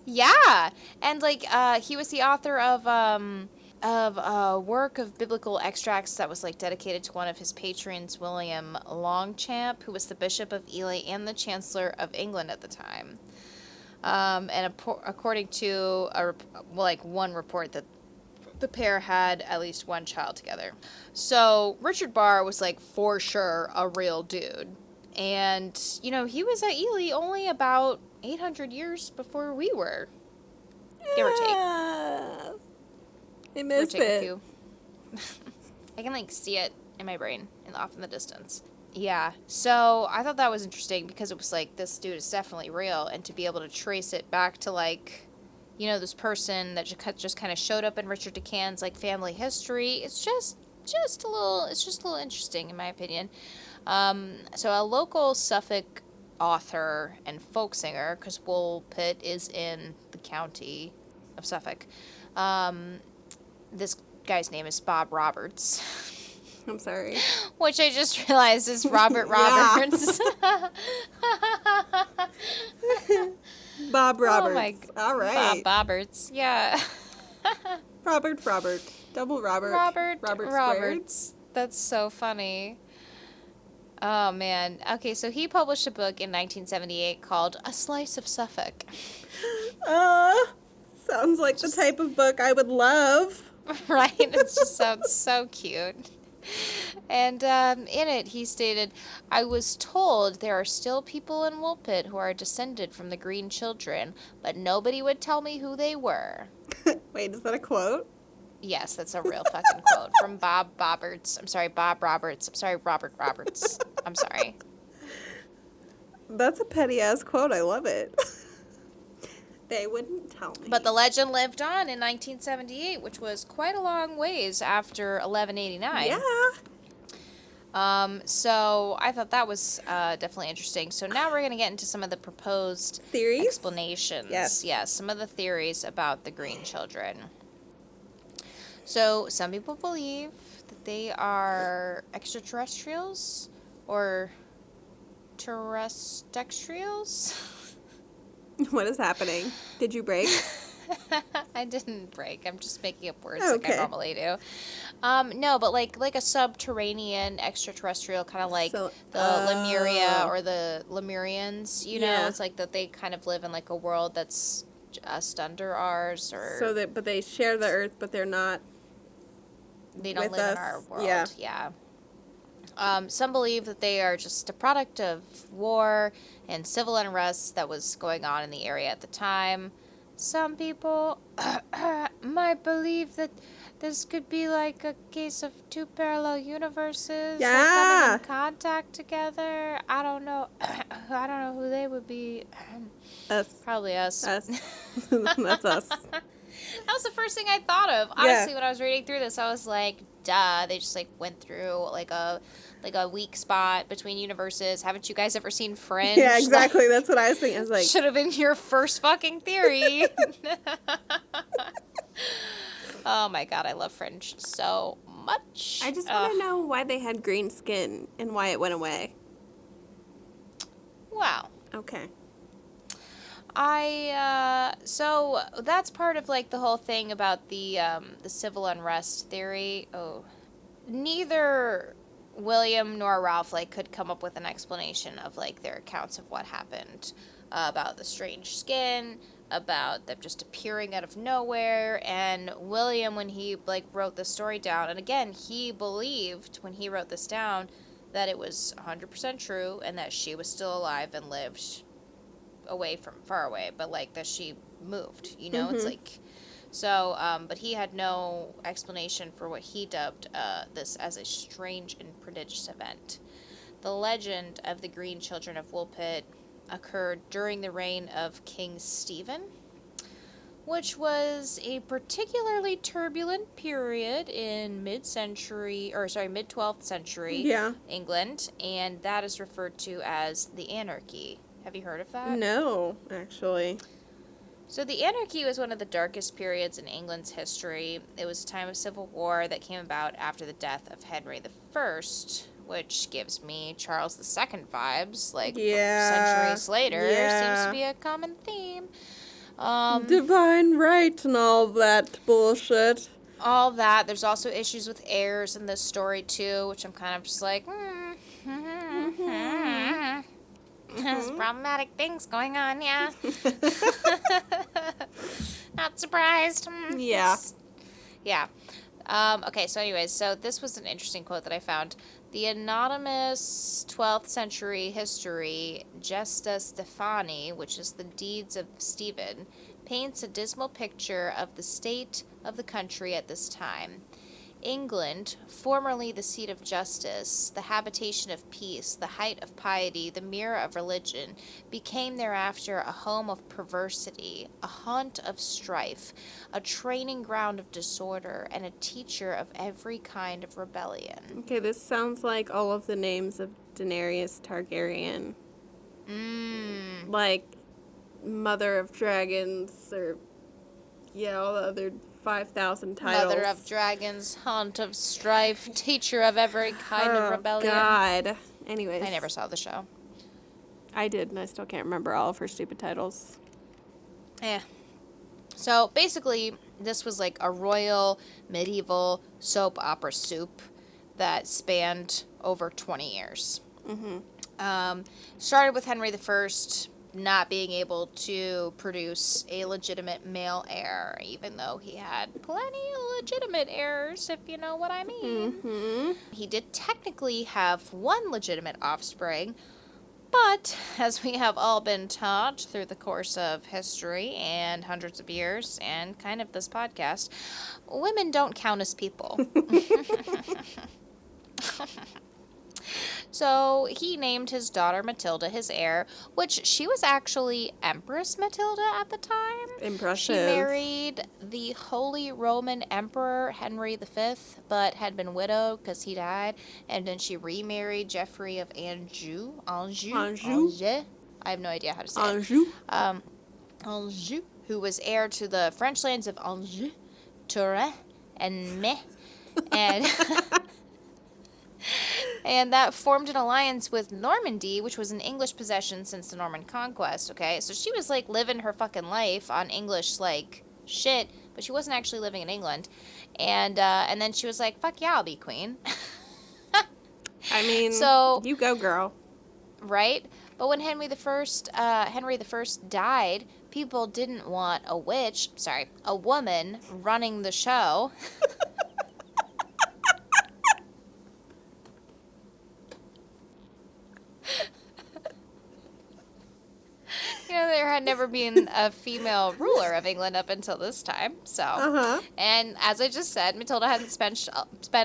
Yeah, and like he was the author of a work of biblical extracts that was like dedicated to one of his patrons, William Longchamp, who was the Bishop of Ely and the Chancellor of England at the time. And according to one report that the pair had at least one child together. So Richard Barr was like for sure a real dude. And, he was at Ely only about 800 years before we were. Give or take. I missed it. I can see it in my brain and off in the distance. Yeah, so I thought that was interesting because it was like, this dude is definitely real, and to be able to trace it back to this person that just kind of showed up in Richard DeCan's family history, it's just a little interesting in my opinion. So a local Suffolk author and folk singer, because Woolpit is in the county of Suffolk. This guy's name is Bob Roberts. I'm sorry. Which I just realized is Robert Roberts. Bob Roberts. Oh my, all right. Bob Roberts. Yeah. Robert. Double Robert. Robert Roberts. That's so funny. Oh, man. Okay, so he published a book in 1978 called A Slice of Suffolk. Sounds like the type of book I would love. Right? It just sounds so cute. And in it, he stated, I was told there are still people in Woolpit who are descended from the Green Children, but nobody would tell me who they were. Wait, is that a quote? Yes, that's a real fucking quote from Bob Roberts. I'm sorry, Bob Roberts. I'm sorry, Robert Roberts. I'm sorry. That's a petty-ass quote. I love it. They wouldn't tell me. But the legend lived on in 1978, which was quite a long ways after 1189. Yeah. So I thought that was definitely interesting. So now we're going to get into some of the proposed Theories? explanations. Yes. Yes, some of the theories about the Green Children. So some people believe that they are extraterrestrials or terrestrials. What is happening? Did you break? I didn't break. I'm just making up words Okay. like I normally do. No, but like a subterranean extraterrestrial, kind of like So- the Lemuria or the Lemurians. Yeah. It's like that they kind of live in like a world that's just under ours, or But they share the earth, but they're not. they don't with live in us. our world. Yeah. Some believe that they are just a product of war and civil unrest that was going on in the area at the time. some people might believe that this could be like a case of two parallel universes like coming Yeah. in contact together. I don't know. I don't know who they would be. Us. Probably us. Us. That's us. That was the first thing I thought of. Honestly, when I was reading through this, I was like, duh, they just like went through like a weak spot between universes. Haven't you guys ever seen Fringe? Yeah, exactly. Like, That's what I was thinking. I was like, should have been your first fucking theory. Oh my god, I love Fringe so much. I just want to know why they had green skin and why it went away. Wow. Okay. So that's part of like the whole thing about the civil unrest theory. Oh, neither William nor Ralph like could come up with an explanation of like their accounts of what happened, about the strange skin, about them just appearing out of nowhere. And William, when he like wrote the story down, and again he believed when he wrote this down that it was 100% true and that she was still alive and lived far away, but like that she moved, it's like, so but he had no explanation for what he dubbed this as a strange and prodigious event. The legend of the Green Children of Woolpit occurred during the reign of King Stephen, which was a particularly turbulent period in mid-12th century England, and that is referred to as the Anarchy. Have you heard of that? No, actually. So the Anarchy was one of the darkest periods in England's history. It was a time of civil war that came about after the death of Henry I, which gives me Charles II vibes, like centuries later. Seems to be a common theme. Divine right and all that bullshit. All that. There's also issues with heirs in this story too, which I'm kind of just like, There's problematic things going on, yeah. Not surprised. Yeah. Yeah. Okay, so anyways, so this was an interesting quote that I found. The anonymous 12th century history, Gesta Stephani, which is the deeds of Stephen, paints a dismal picture of the state of the country at this time. England, formerly the seat of justice, the habitation of peace, the height of piety, the mirror of religion, became thereafter a home of perversity, a haunt of strife, a training ground of disorder, and a teacher of every kind of rebellion. Okay, this sounds like all of the names of Daenerys Targaryen. Like Mother of Dragons, or all the other 5,000 titles. Mother of Dragons, haunt of strife, teacher of every kind of rebellion. Oh, God. Anyways. I never saw the show. I did, and I still can't remember all of her stupid titles. Yeah. So, basically, this was like a royal medieval soap opera soup that spanned over 20 years. Started with Henry I not being able to produce a legitimate male heir, even though he had plenty of legitimate heirs, if you know what I mean. He did technically have one legitimate offspring, but as we have all been taught through the course of history and hundreds of years and kind of this podcast, women don't count as people. So he named his daughter Matilda his heir, which she was actually Empress Matilda at the time. Impressive. She married the Holy Roman Emperor Henry V, but had been widowed because he died, and then she remarried Geoffrey of Anjou. I have no idea how to say it. Anjou, who was heir to the French lands of Anjou, Touraine, and Metz, and and that formed an alliance with Normandy, which was an English possession since the Norman Conquest, okay? So she was, like, living her fucking life on English, like, shit, but she wasn't actually living in England. And then she was like, fuck yeah, I'll be queen. I mean, so, you go, girl. Right? But when Henry I died, people didn't want a woman running the show. had never been a female ruler of England up until this time. So, Uh-huh. and as I just said, Matilda hadn't spent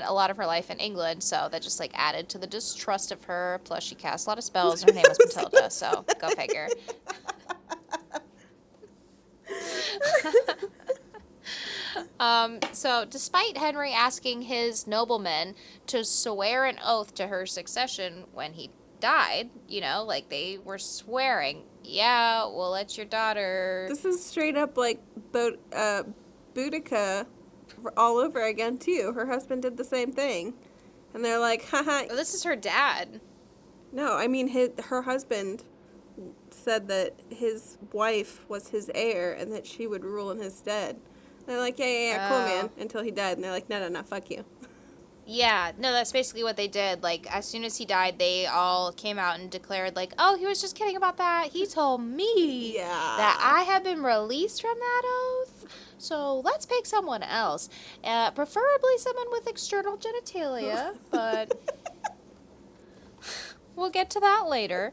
a lot of her life in England, so that just like added to the distrust of her. Plus, she cast a lot of spells. Her name was Matilda, so go figure. So despite Henry asking his noblemen to swear an oath to her succession when he died, like they were swearing, yeah, we'll let your daughter. This is straight up like Boudica all over again, too. Her husband did the same thing. And they're like, haha. Oh, this is her dad. No, I mean, her husband said that his wife was his heir and that she would rule in his stead. And they're like, yeah, cool, man, until he died. And they're like, no, fuck you. Yeah, no, that's basically what they did. Like, as soon as he died, they all came out and declared, like, oh, he was just kidding about that. He told me that I have been released from that oath. So let's pick someone else. Preferably someone with external genitalia, but we'll get to that later.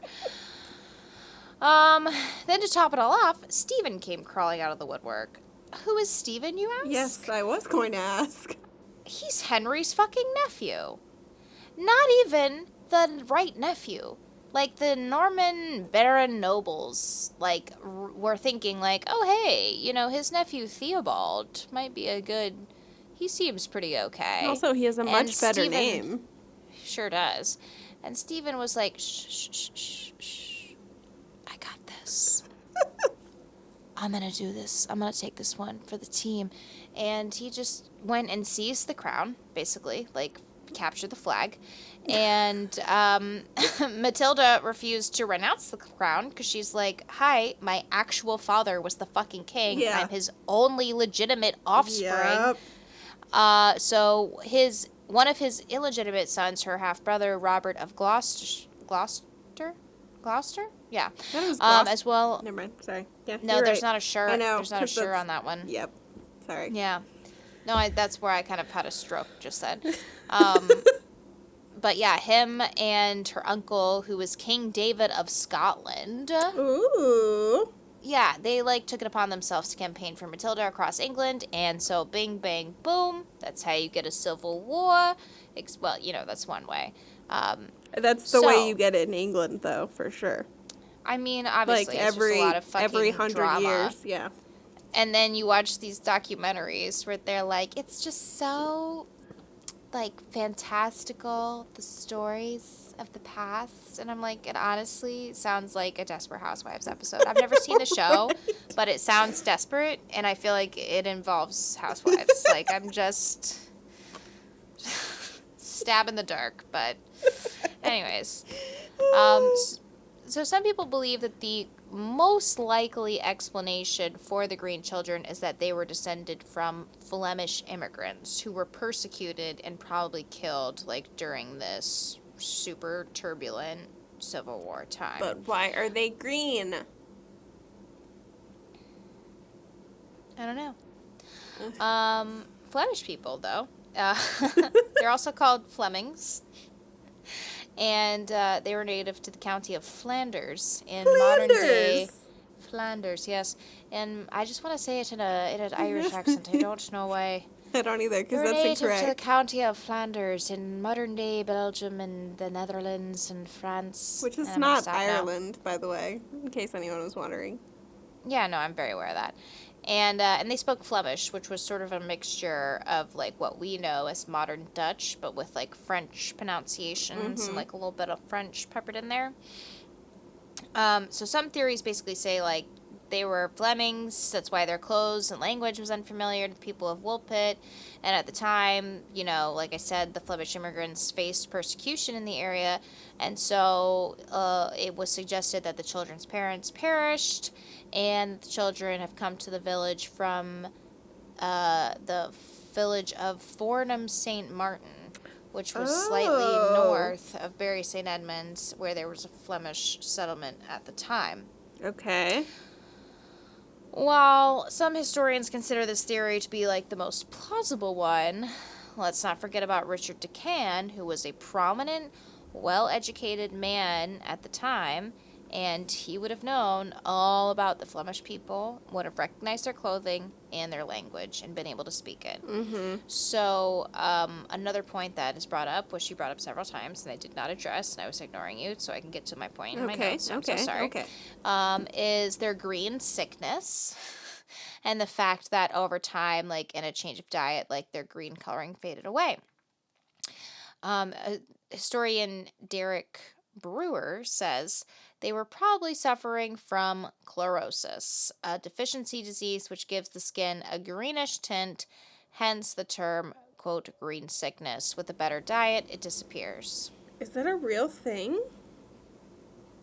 Then to top it all off, Stephen came crawling out of the woodwork. Who is Stephen, you ask? Yes, I was going to ask. He's Henry's fucking nephew. Not even the right nephew. Like, the Norman Baron nobles, like, were thinking, like, oh, hey, his nephew Theobald might be a good... He seems pretty okay. Also, he has a much better Stephen, name. Sure does. And Stephen was like, shh. I got this. I'm going to do this. I'm going to take this one for the team. And he just went and seized the crown, basically, like, captured the flag. And Matilda refused to renounce the crown because she's like, hi, my actual father was the fucking king. Yeah. I'm his only legitimate offspring. Yep. So one of his illegitimate sons, her half-brother, Robert of Gloucester? Yeah. That was As well. Never mind. Sorry. Yeah. No, there's right. not a shirt. I know. There's not a shirt on that one. Yep. Sorry. Yeah. No, that's where I kind of had a stroke just then. But yeah, him and her uncle, who was King David of Scotland. Ooh. Yeah, they took it upon themselves to campaign for Matilda across England, and so bing, bang, boom. That's how you get a civil war. Well, that's one way. That's the way you get it in England, though, for sure. I mean, obviously, it's just a lot of fucking every 100 drama. years, yeah. And then you watch these documentaries where they're like, it's just so, fantastical, the stories of the past. And I'm like, it honestly sounds like a Desperate Housewives episode. I've never seen the show, but it sounds desperate, and I feel like it involves housewives. I'm just stab in the dark, but anyways. So some people believe that the most likely explanation for the Green Children is that they were descended from Flemish immigrants who were persecuted and probably killed during this super turbulent Civil War time. But why are they green? I don't know. Flemish people, though. They're also called Flemings. And they were native to the county of Flanders in modern day Flanders. Yes, and I just want to say it in an Irish accent. I don't know why. I don't either, because They were that's native incorrect. to the county of Flanders in modern day Belgium and the Netherlands and France. Which is And I'm gonna not stop now. Ireland, by the way, in case anyone was wondering. Yeah, no, I'm very aware of that. And they spoke Flemish, which was sort of a mixture of what we know as modern Dutch, but with French pronunciations and a little bit of French peppered in there. So some theories basically say they were Flemings, that's why their clothes and language was unfamiliar to the people of Woolpit. And at the time, like I said, the Flemish immigrants faced persecution in the area. And so it was suggested that the children's parents perished, and the children have come to the village from the village of Fornham St. Martin, which was slightly north of Bury St. Edmunds, where there was a Flemish settlement at the time. Okay. While some historians consider this theory to be the most plausible one, let's not forget about Richard de Can, who was a prominent, well-educated man at the time, and he would have known all about the Flemish people, would have recognized their clothing and their language, and been able to speak it. Mm-hmm. So, another point that is brought up, which you brought up several times, and I did not address, and I was ignoring you, so I can get to my point in my notes, so I'm so sorry, is their green sickness, and the fact that over time, like, in a change of diet, like, their green coloring faded away. Historian Derek Brewer says they were probably suffering from chlorosis, a deficiency disease which gives the skin a greenish tint, hence the term, quote, green sickness. With a better diet, it disappears. Is that a real thing?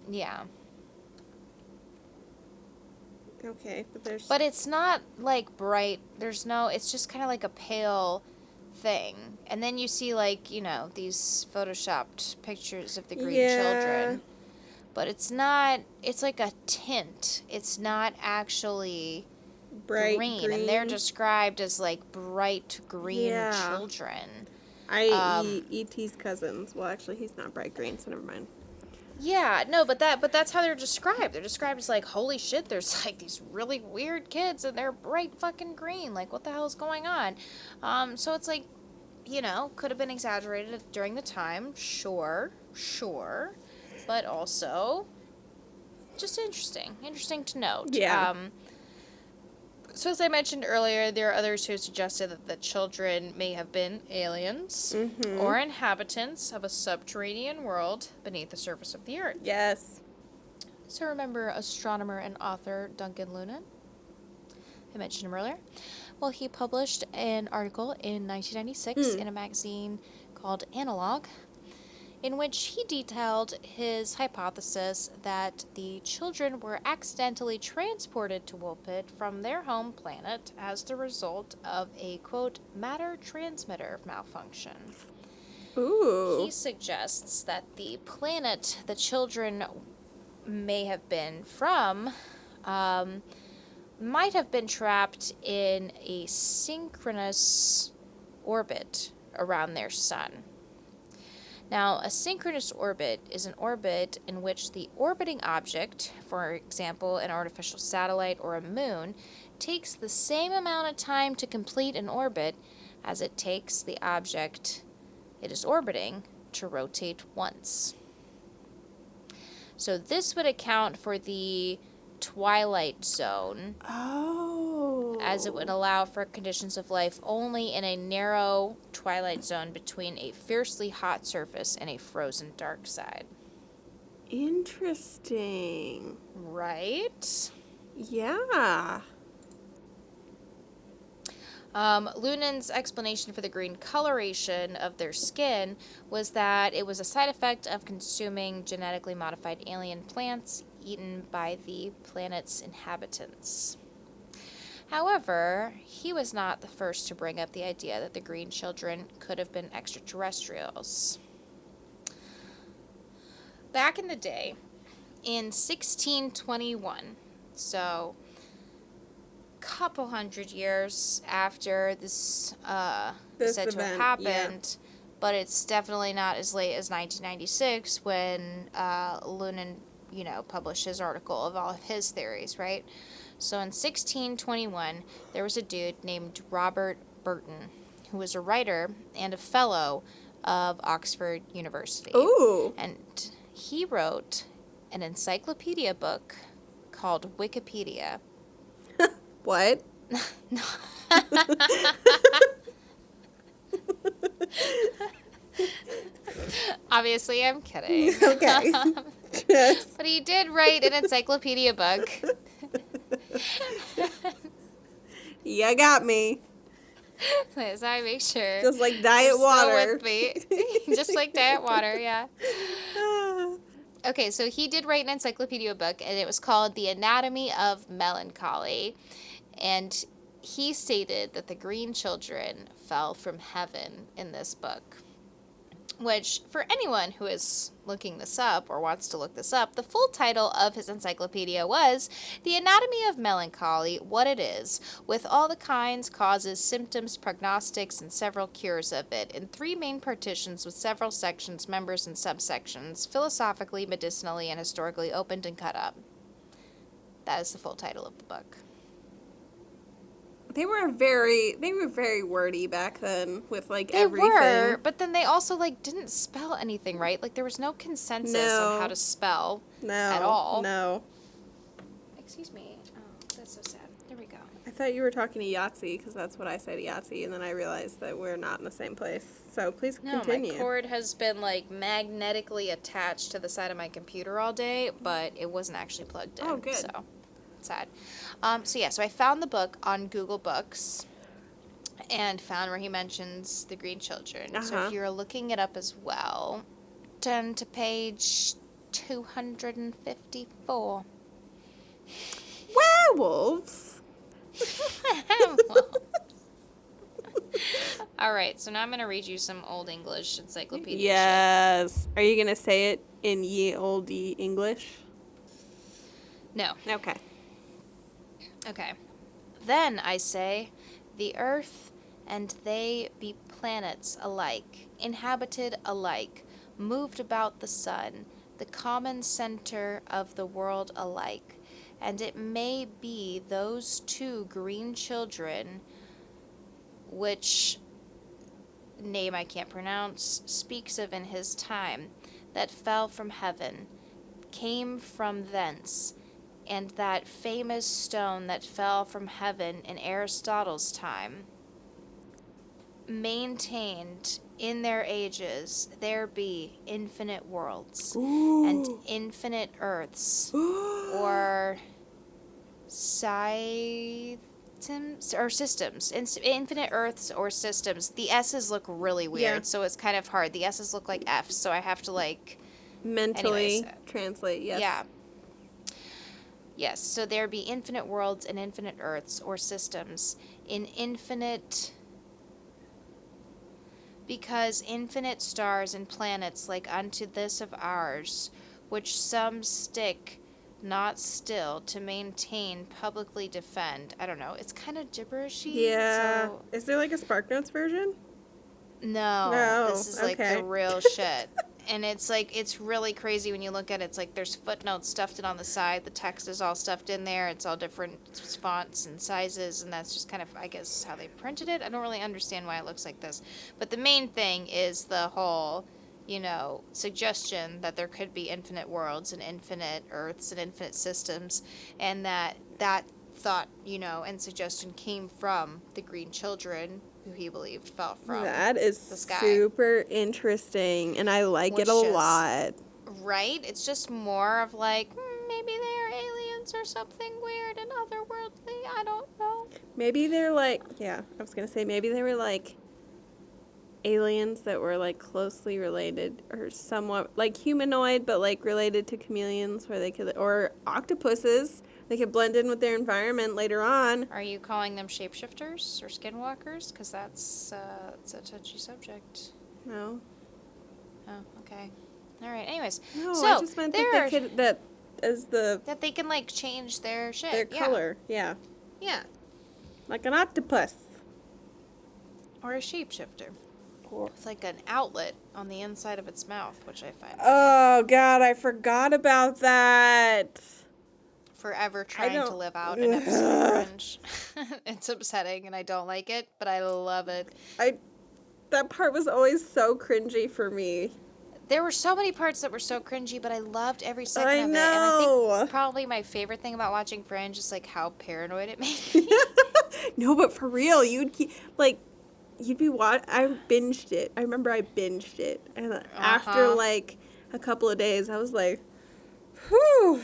Yeah. Okay, but there's... But it's not, like, bright. It's just kind of like a pale thing. And then you see, like, you know, these photoshopped pictures of the green children. But it's not, it's like a tint. It's not actually bright green. And they're described as, like, bright green children. E.T.'s cousins. Well, actually, he's not bright green, so never mind. Yeah, no, but that's how they're described. They're described as, like, holy shit, there's, like, these really weird kids, and they're bright fucking green. Like, what the hell is going on? So it's, like, you know, could have been exaggerated during the time. Sure. But also, just interesting to note. Yeah. So as I mentioned earlier, there are others who suggested that the children may have been aliens or inhabitants of a subterranean world beneath the surface of the earth. Yes. So remember astronomer and author Duncan Lunan? I mentioned him earlier. Well, he published an article in 1996 in a magazine called Analog, in which he detailed his hypothesis that the children were accidentally transported to Woolpit from their home planet as the result of a, quote, matter transmitter malfunction. Ooh. He suggests that the planet the children may have been from might have been trapped in a synchronous orbit around their sun. Now, a synchronous orbit is an orbit in which the orbiting object, for example, an artificial satellite or a moon, takes the same amount of time to complete an orbit as it takes the object it is orbiting to rotate once. So this would account for the twilight zone, as it would allow for conditions of life only in a narrow twilight zone between a fiercely hot surface and a frozen dark side. Interesting. Right? Yeah. Lunan's explanation for the green coloration of their skin was that it was a side effect of consuming genetically modified alien plants eaten by the planet's inhabitants. However, he was not the first to bring up the idea that the green children could have been extraterrestrials. Back in the day, in 1621, so couple hundred years after this said to have happened, but it's definitely not as late as 1996 when Lunan, published his article of all of his theories, right? So in 1621, there was a dude named Robert Burton, who was a writer and a fellow of Oxford University. Ooh. And he wrote an encyclopedia book called Wikipedia. What? Obviously, I'm kidding. Okay. But he did write an encyclopedia book. You got me. So I make sure. Just like diet water. Still with me. Just like diet water, yeah. Okay, so he did write an encyclopedia book, and it was called The Anatomy of Melancholy. And he stated that the green children fell from heaven in this book. which, for anyone who is looking this up or wants to look this up, the full title of his encyclopedia was The Anatomy of Melancholy, What It Is, with all the kinds, causes, symptoms, prognostics, and several cures of it, in 3 main partitions with several sections, members, and subsections, philosophically, medicinally, and historically opened and cut up. That is the full title of the book. They were very wordy back then with like They everything. were, but then they also like didn't spell anything right. Like there was no consensus on how to spell at all. No. Excuse me. Oh, that's so sad. There we go. I thought you were talking to Yahtzee because that's what I said, Yahtzee, and then I realized that we're not in the same place. So please continue. My cord has been like magnetically attached to the side of my computer all day, but it wasn't actually plugged in. Oh, good. So sad. So I found the book on Google Books and found where he mentions the Green Children. So if you're looking it up as well, turn to page 254. Werewolves? All right, so now I'm going to read you some Old English encyclopedia Yes. Are you going to say it in ye olde English? No. Okay. Okay. Then, I say, the earth and they be planets alike, inhabited alike, moved about the sun, the common center of the world alike, and it may be those 2 green children, which name I can't pronounce, speaks of in his time, that fell from heaven, came from thence, and that famous stone that fell from heaven in Aristotle's time, maintained in their ages there be infinite worlds and infinite earths, or systems, infinite earths or systems. The S's look really weird, so it's kind of hard. The S's look like F's, so I have to like mentally translate. Yes. Yeah. Yes, so there be infinite worlds and infinite earths or systems in infinite, because infinite stars and planets like unto this of ours, which some stick not still to maintain, publicly defend. I don't know. It's kind of gibberishy. Yeah. So Is there like a SparkNotes version? No. This is like the real shit. And it's like, it's really crazy when you look at it. It's like there's footnotes stuffed in on the side. The text is all stuffed in there. It's all different fonts and sizes. And that's just kind of, I guess, how they printed it. I don't really understand why it looks like this. But the main thing is the whole, suggestion that there could be infinite worlds and infinite earths and infinite systems. And that thought, and suggestion came from the Green Children, who he believed fell from that is the sky. Super interesting, and I like it a lot. Right? It's just more of like, maybe they're aliens or something weird and otherworldly. I don't know. Maybe they're like, I was going to say maybe they were like aliens that were like closely related or somewhat like humanoid, but like related to chameleons where they could, or octopuses. They could blend in with their environment later on. Are you calling them shapeshifters or skinwalkers? Because that's a touchy subject. No. Oh, okay. All right. Anyways, No, so I just meant that that they can like change their shit. Their color. Yeah. Yeah. Like an octopus. Or a shapeshifter. With like an outlet on the inside of its mouth, which I find. Oh God, I forgot about that. Forever trying to live out an episode of Fringe. It's upsetting and I don't like it, but I love it. That part was always so cringy for me. There were so many parts that were so cringy, but I loved every second of it. And I think probably my favorite thing about watching Fringe is like how paranoid it made me. No, but for real, I binged it. I remember I binged it. And after like a couple of days, I was like, whew.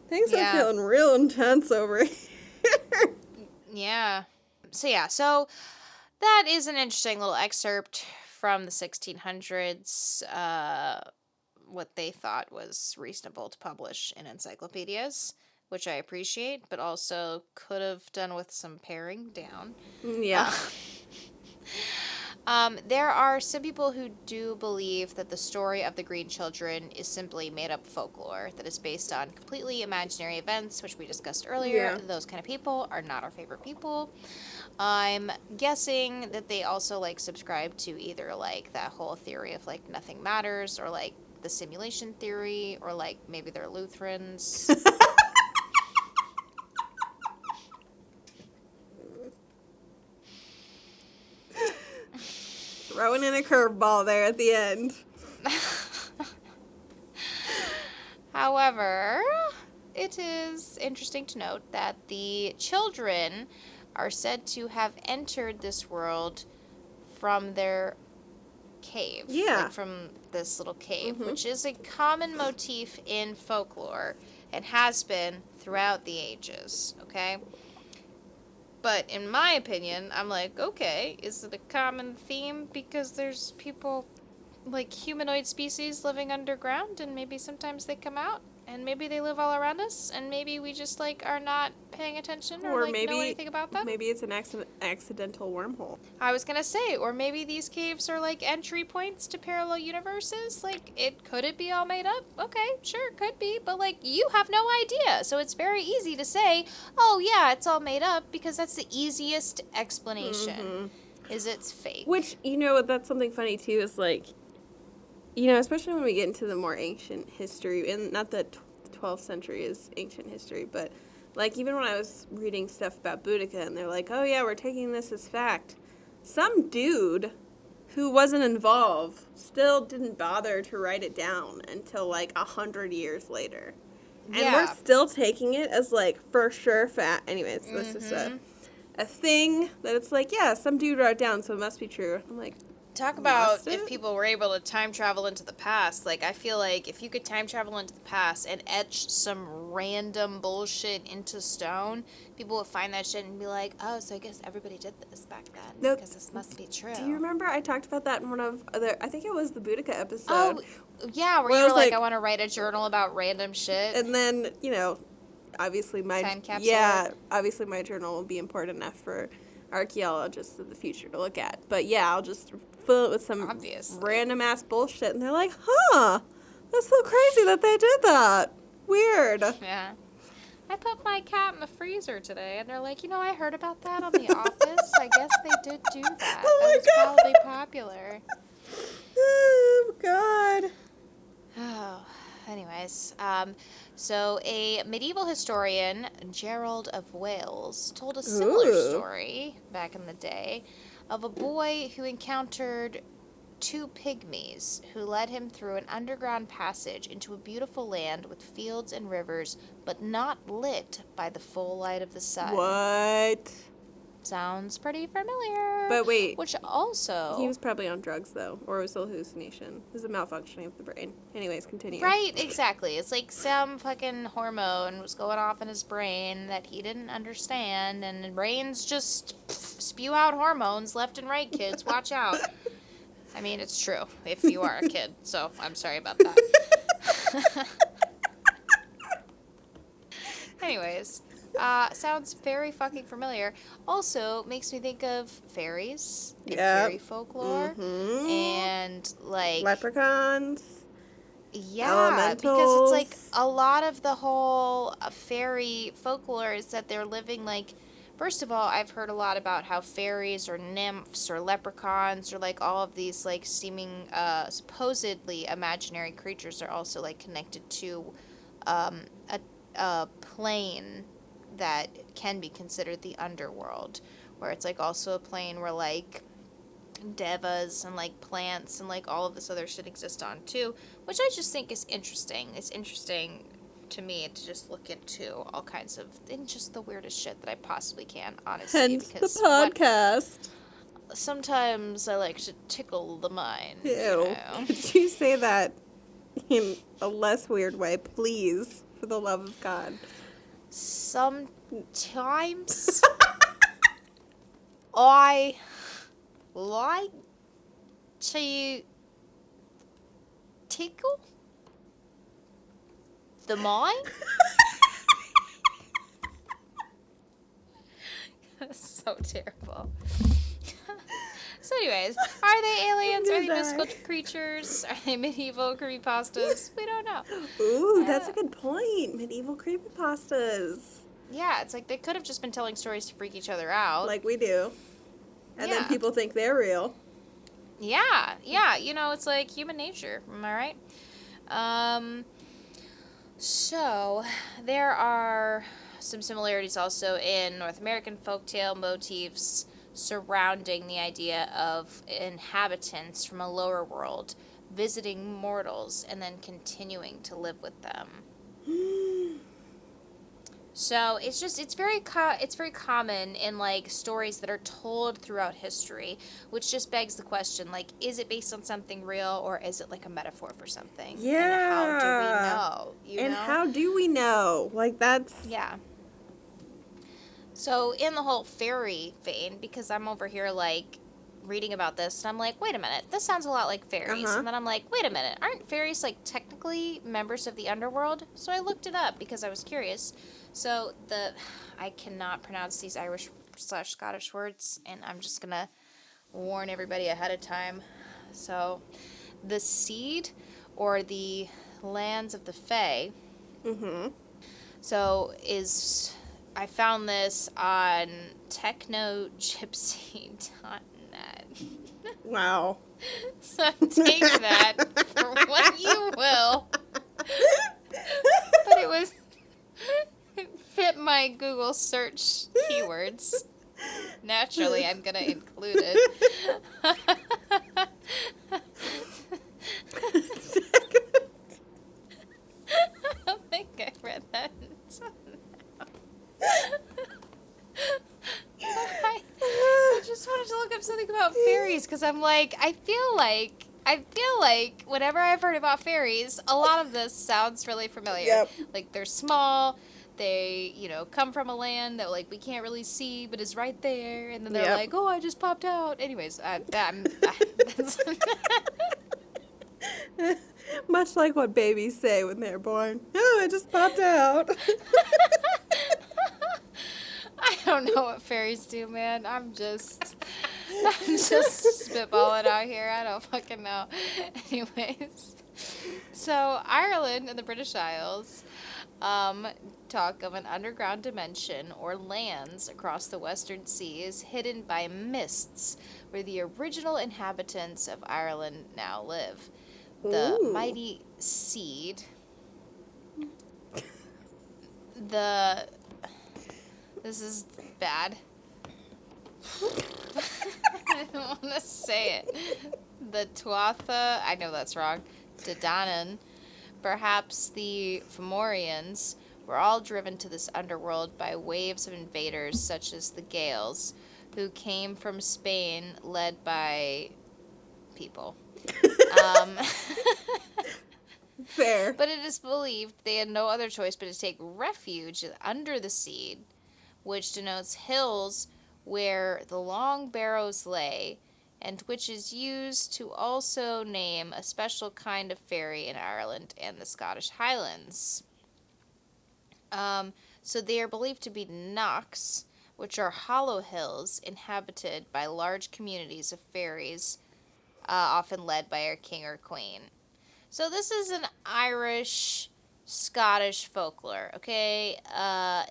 Things are feeling real intense over here. Yeah. So that is an interesting little excerpt from the 1600s, what they thought was reasonable to publish in encyclopedias, which I appreciate, but also could have done with some paring down. Yeah. There are some people who do believe that the story of the Green Children is simply made up folklore that is based on completely imaginary events, which we discussed earlier. Yeah. Those kind of people are not our favorite people. I'm guessing that they also like subscribe to either like that whole theory of like nothing matters, or like the simulation theory, or like maybe they're Lutherans. Throwing in a curveball there at the end. However, it is interesting to note that the children are said to have entered this world from their cave. Yeah. Like from this little cave, Mhm. which is a common motif in folklore and has been throughout the ages, okay? But in my opinion, I'm like, okay, is it a common theme because there's people like humanoid species living underground, and maybe sometimes they come out, and maybe they live all around us, and maybe we just like are not paying attention or like know anything about them? Maybe it's an accidental wormhole. I was gonna say, or maybe these caves are like entry points to parallel universes. Like, could it be all made up? Okay, sure, it could be, but like you have no idea, so it's very easy to say, oh yeah, it's all made up, because that's the easiest explanation. Is it's fake. Which, that's something funny too, is like, especially when we get into the more ancient history, and not that 12th century is ancient history, but like even when I was reading stuff about Boudica, and they're like, oh yeah, we're taking this as fact. Some dude who wasn't involved still didn't bother to write it down until like 100 years later. And Yeah. we're still taking it as like for sure fact. Anyways, this is a thing that it's like, yeah, some dude wrote it down, so it must be true. I'm like, Talk about Must if it? people were able to time travel into the past. Like, I feel like if you could time travel into the past and etch some random bullshit into stone, people would find that shit and be like, oh, so I guess everybody did this back then, No, because this must be true. do you remember I talked about that in one of I think it was the Boudica episode. Oh, yeah, where Where I you were was like, like- I want to write a journal about random shit. And then, obviously Time capsule. Yeah, obviously my journal will be important enough for archaeologists of the future to look at. But yeah, I'll just fill it with some Obviously. random ass bullshit, and they're like, huh, that's so crazy that they did that. Weird. Yeah. I put my cat in the freezer today, and they're like, I heard about that on The Office. I guess they did do that. Oh my That was God. probably popular. Oh God. Oh, anyways, so a medieval historian, Gerald of Wales, told a similar Ooh. story back in the day of a boy who encountered two pygmies who led him through an underground passage into a beautiful land with fields and rivers, but not lit by the full light of the sun. What? Sounds pretty familiar. But wait, Which also... he was probably on drugs though, or it was a hallucination. It was a malfunctioning of the brain. Anyways, continue. Right, exactly. It's like some fucking hormone was going off in his brain that he didn't understand, and brains just spew out hormones left and right, kids. Watch out. I mean, it's true if you are a kid, so I'm sorry about that. Anyways, sounds very fucking familiar. Also, makes me think of fairies and Yep. fairy folklore, Mhm. and like... Leprechauns. Yeah, because it's like Elementals. a lot of the whole fairy folklore is that they're living like. First of all, I've heard a lot about how fairies or nymphs or leprechauns or like all of these like seeming supposedly imaginary creatures are also like connected to a plane that can be considered the underworld, where it's like also a plane where like devas and like plants and like all of this other shit exist on too, which I just think is interesting. It's interesting to me to just look into all kinds of and just the weirdest shit that I possibly can, honestly. Hence the because podcast. sometimes I like to tickle the mind. Ew. You know? Could you say that in a less weird way, please, for the love of God? Sometimes I like to tickle the mind. That's so terrible. So anyways, are they aliens? Are they Die. mystical creatures? Are they medieval creepypastas? We don't know. Ooh, that's a good point. Medieval creepypastas. Yeah, it's like they could have just been telling stories to freak each other out. Like we do. And then Yeah. people think they're real. Yeah, it's like human nature. Am I right? So there are some similarities also in North American folktale motifs surrounding the idea of inhabitants from a lower world visiting mortals and then continuing to live with them. So it's very common in like stories that are told throughout history, which just begs the question, like, is it based on something real or is it like a metaphor for something? Yeah. And how do we know? You know? How do we know? Like, that's... Yeah. So in the whole fairy vein, because I'm over here like reading about this and I'm like, wait a minute, this sounds a lot like fairies. Uh-huh. And then I'm like, wait a minute, aren't fairies like technically members of the underworld? So I looked it up because I was curious. So I cannot pronounce these Irish/Scottish words, and I'm just gonna warn everybody ahead of time. So the seed, or the lands of the Fae. Mm-hmm. So I found this on technogypsy.net. Wow. So take that for what you will. But it fit my Google search keywords. Naturally, I'm going to include it. I don't think I read that until now. I just wanted to look up something about fairies because I'm like, I feel like whenever I've heard about fairies, a lot of this sounds really familiar. Yep. Like they're small, they, come from a land that like we can't really see but is right there, and then they're Yep. like, oh, I just popped out. Anyways, Much like what babies say when they're born. Oh, I just popped out. I don't know what fairies do, man. I'm just spitballing out here. I don't fucking know. Anyways, so Ireland and the British Isles talk of an underground dimension or lands across the western seas hidden by mists where the original inhabitants of Ireland now live. The Ooh. mighty seed. This is bad. I don't want to say it. The Tuatha, I know that's wrong, Dadanan, perhaps the Fomorians, were all driven to this underworld by waves of invaders such as the Gaels, who came from Spain led by people. Fair. But it is believed they had no other choice but to take refuge under the seed, which denotes hills where the long barrows lay, and which is used to also name a special kind of fairy in Ireland and the Scottish Highlands. So they are believed to be knocks, which are hollow hills inhabited by large communities of fairies, often led by a king or queen. So this is an Irish, Scottish folklore, okay?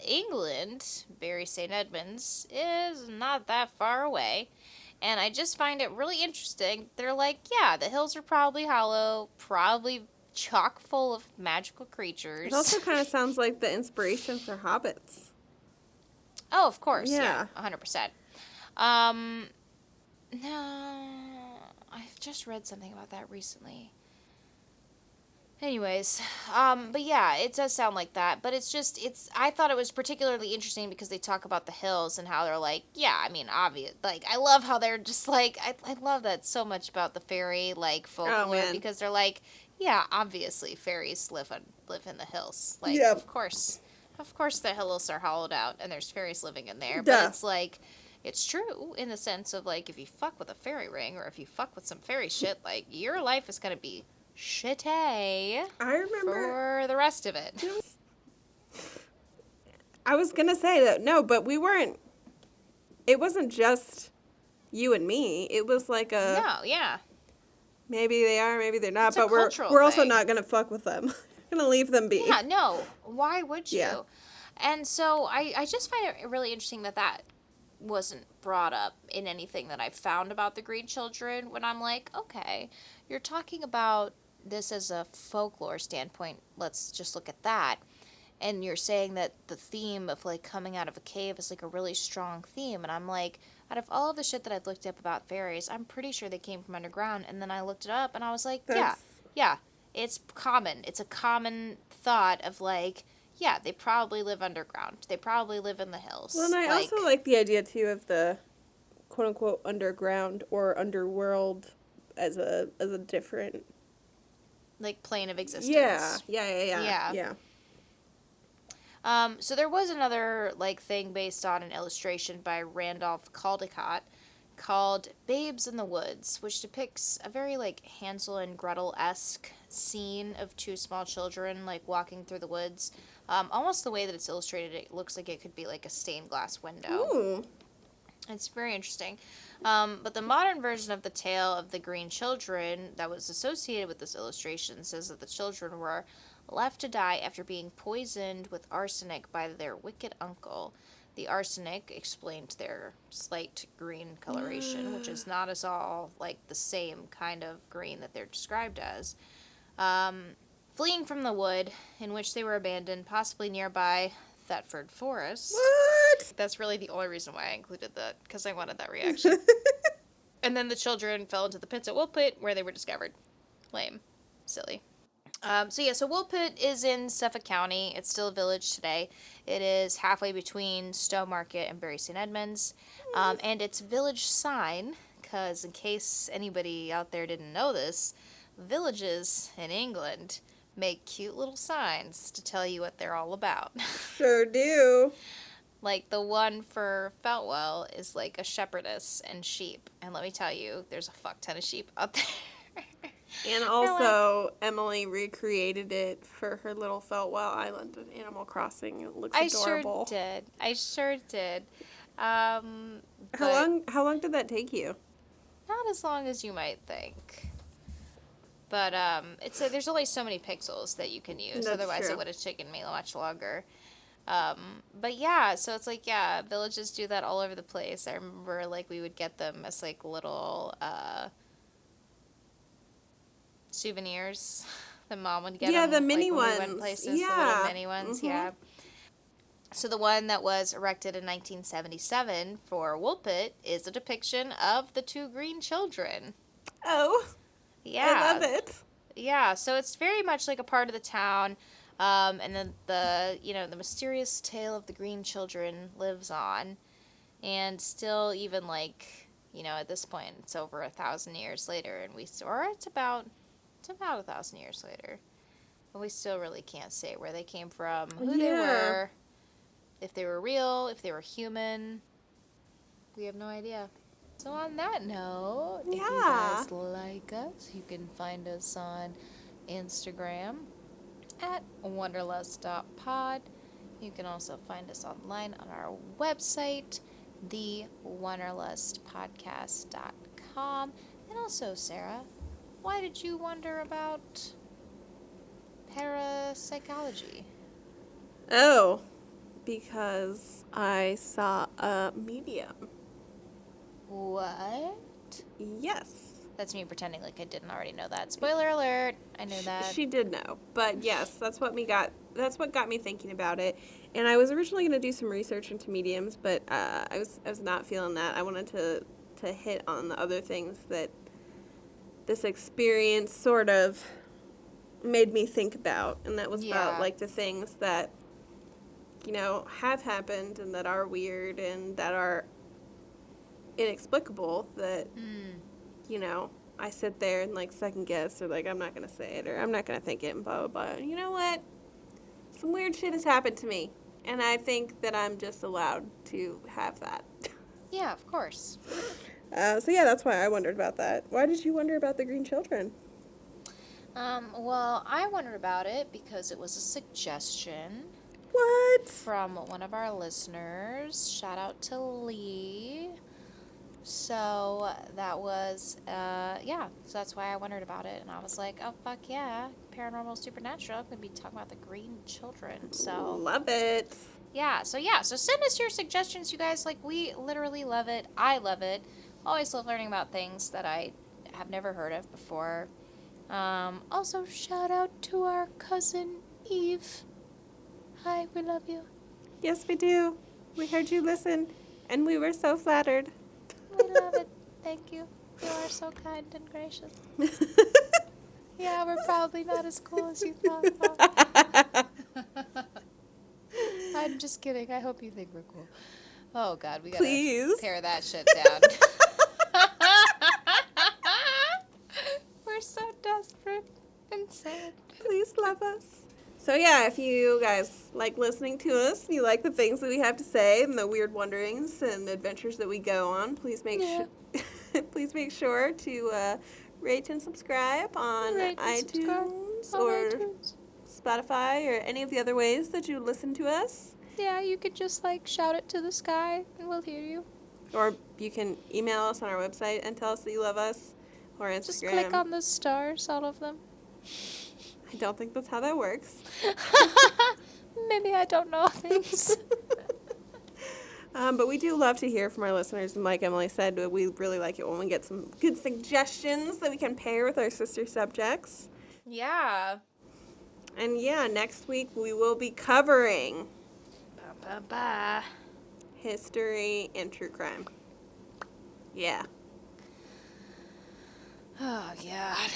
England, Bury St. Edmunds, is not that far away. And I just find it really interesting. They're like, yeah, the hills are probably hollow, probably chock full of magical creatures. It also kind of sounds like the inspiration for hobbits. Oh, of course. Yeah. 100%. No, I've just read something about that recently. Anyways, but yeah, it does sound like that, but I thought it was particularly interesting because they talk about the hills and how they're like, yeah, I mean, obvious, like, I love how they're just like, I love that so much about the fairy, like, folklore, because they're like, yeah, obviously, fairies live in the hills, like, Yep. of course the hills are hollowed out, and there's fairies living in there, Duh. but it's like, it's true in the sense of, like, if you fuck with a fairy ring, or if you fuck with some fairy shit, like, your life is gonna be shitty I remember for the rest of it. I was gonna say that no, but we weren't. It wasn't just, you and me. It was like a No, yeah. maybe they are, maybe they're not, It's a but cultural we're also thing. not gonna fuck with them. Gonna leave them be. Yeah, no. Why would you? Yeah. And so I just find it really interesting that that wasn't brought up in anything that I've found about the Green Children when I'm like, okay, you're talking about this as a folklore standpoint. Let's just look at that. And you're saying that the theme of like coming out of a cave is like a really strong theme. And I'm like, out of all of the shit that I've looked up about fairies, I'm pretty sure they came from underground. And then I looked it up and I was like, yeah, That's yeah, it's common. It's a common thought of like, yeah, they probably live underground. They probably live in the hills. well, and I like, also like the idea too of the quote unquote underground or underworld as a different like plane of existence. Yeah. So there was another like thing based on an illustration by Randolph Caldecott called Babes in the Woods, which depicts a very like Hansel and Gretel-esque scene of two small children like walking through the woods. Almost the way that it's illustrated, it looks like it could be like a stained glass window. Ooh. It's very interesting. But the modern version of the tale of the Green Children that was associated with this illustration says that the children were left to die after being poisoned with arsenic by their wicked uncle. The arsenic explained their slight green coloration, which is not at all like the same kind of green that they're described as. Fleeing from the wood in which they were abandoned, possibly nearby Thetford Forest. What? That's really the only reason why I included that, because I wanted that reaction. And then the children fell into the pits at Woolpit, where they were discovered. Lame. Silly. So Woolpit is in Suffolk County. It's still a village today. It is halfway between Stowmarket and Bury St. Edmunds. And its village sign, because in case anybody out there didn't know this, villages in England make cute little signs to tell you what they're all about. Sure do. Like the one for Feltwell is like a shepherdess and sheep. And let me tell you, there's a fuck ton of sheep out there. And also, Emily recreated it for her little Feltwell Island in Animal Crossing. It looks adorable. I sure did. How long did that take you? Not as long as you might think. But there's only so many pixels that you can use. That's Otherwise, true. it would have taken me much longer. But yeah, so it's like, yeah, villages do that all over the place. I remember like we would get them as like little souvenirs. The mom would get them. The mini like, when ones. we went places, Yeah. the little mini ones. Mm-hmm. Yeah. So the one that was erected in 1977 for Woolpit is a depiction of the two green children. Oh. Yeah. I love it. Yeah, so it's very much like a part of the town. And then the mysterious tale of the Green Children lives on. And still, even like, at this point, it's over 1,000 years later, and it's about 1,000 years later. But we still really can't say where they came from, who they were, if they were real, if they were human. We have no idea. So on that note, if you guys like us, you can find us on Instagram at wanderlust.pod. You can also find us online on our website, thewanderlustpodcast.com. And also, Sarah, why did you wonder about parapsychology? Oh, because I saw a medium. What? Yes. That's me pretending like I didn't already know that. Spoiler alert, I knew that. She did know. But yes, that's what got me thinking about it. And I was originally going to do some research into mediums, but I was not feeling that. I wanted to hit on the other things that this experience sort of made me think about, and that was about like the things that have happened and that are weird and that are inexplicable that I sit there and like second guess or like I'm not gonna say it or I'm not gonna think it and blah blah blah. You know what? Some weird shit has happened to me, and I think that I'm just allowed to have that. Yeah, of course. So yeah, that's why I wondered about that. Why did you wonder about the Green Children? Well, I wondered about it because it was a suggestion. What? From one of our listeners. Shout out to Lee. So that was, yeah. So that's why I wondered about it. And I was like, oh, fuck yeah. Paranormal Supernatural. I'm going to be talking about the Green Children. So, Love it. yeah. So send us your suggestions, you guys. Like, we literally love it. I love it. Always love learning about things that I have never heard of before. Also, shout out to our cousin Eve. Hi, we love you. Yes, we do. We heard you listen, and we were so flattered. We love it. Thank you. You are so kind and gracious. Yeah, we're probably not as cool as you thought. I'm just kidding. I hope you think we're cool. Oh, God, we gotta Please. pare that shit down. We're so desperate and sad. Please love us. So yeah, if you guys like listening to us, and you like the things that we have to say and the weird wanderings and adventures that we go on, please make please make sure to rate and subscribe on iTunes or Spotify or any of the other ways that you listen to us. Yeah, you could just like shout it to the sky and we'll hear you. Or you can email us on our website and tell us that you love us, or Instagram. Just click on the stars, all of them. I don't think that's how that works. Maybe I don't know things. But we do love to hear from our listeners, and like Emily said, we really like it when we get some good suggestions that we can pair with our sister subjects. Yeah. And yeah, next week we will be covering history and true crime. Yeah. Oh, God.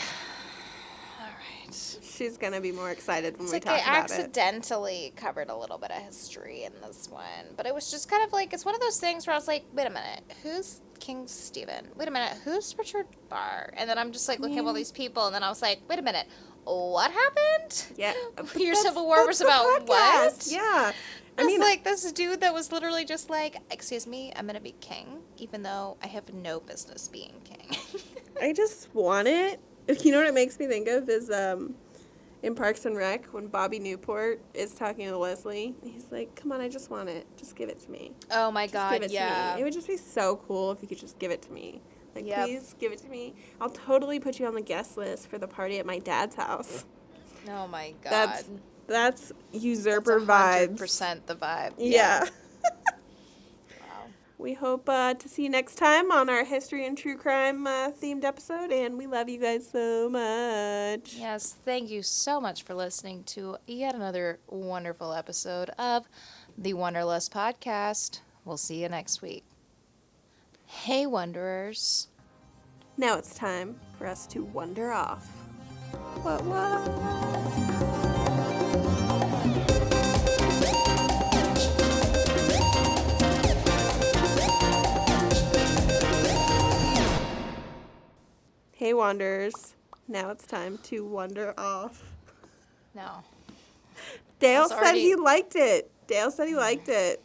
All right. She's going to be more excited when It's we like talk I about it. accidentally covered a little bit of history in this one, but it was just kind of like, it's one of those things where I was like, wait a minute, who's King Stephen? Wait a minute, who's Richard Barr? And then I'm just like looking at all these people, and then I was like, wait a minute, what happened? Yeah. Your Civil War was the about podcast. what? Yeah. I mean, like this dude that was literally just like, excuse me, I'm gonna be king, even though I have no business being king. I just want it. You know what it makes me think of is in Parks and Rec when Bobby Newport is talking to Leslie. He's like, "Come on, I just want it. Just give it to me. Oh my Just God, give it yeah. to me. It would just be so cool if you could just give it to me. Like, Yep. please give it to me. I'll totally put you on the guest list for the party at my dad's house." Oh my God. That's usurper vibes. 100% the vibe. Yeah. Wow. We hope to see you next time on our history and true crime themed episode, and we love you guys so much. Yes, thank you so much for listening to yet another wonderful episode of the Wanderlust Podcast. We'll see you next week. Hey, Wanderers. Now it's time for us to wander off. What? Hey, Wanderers. Now it's time to wander off. No. Dale That's said he liked it. Dale said he liked it.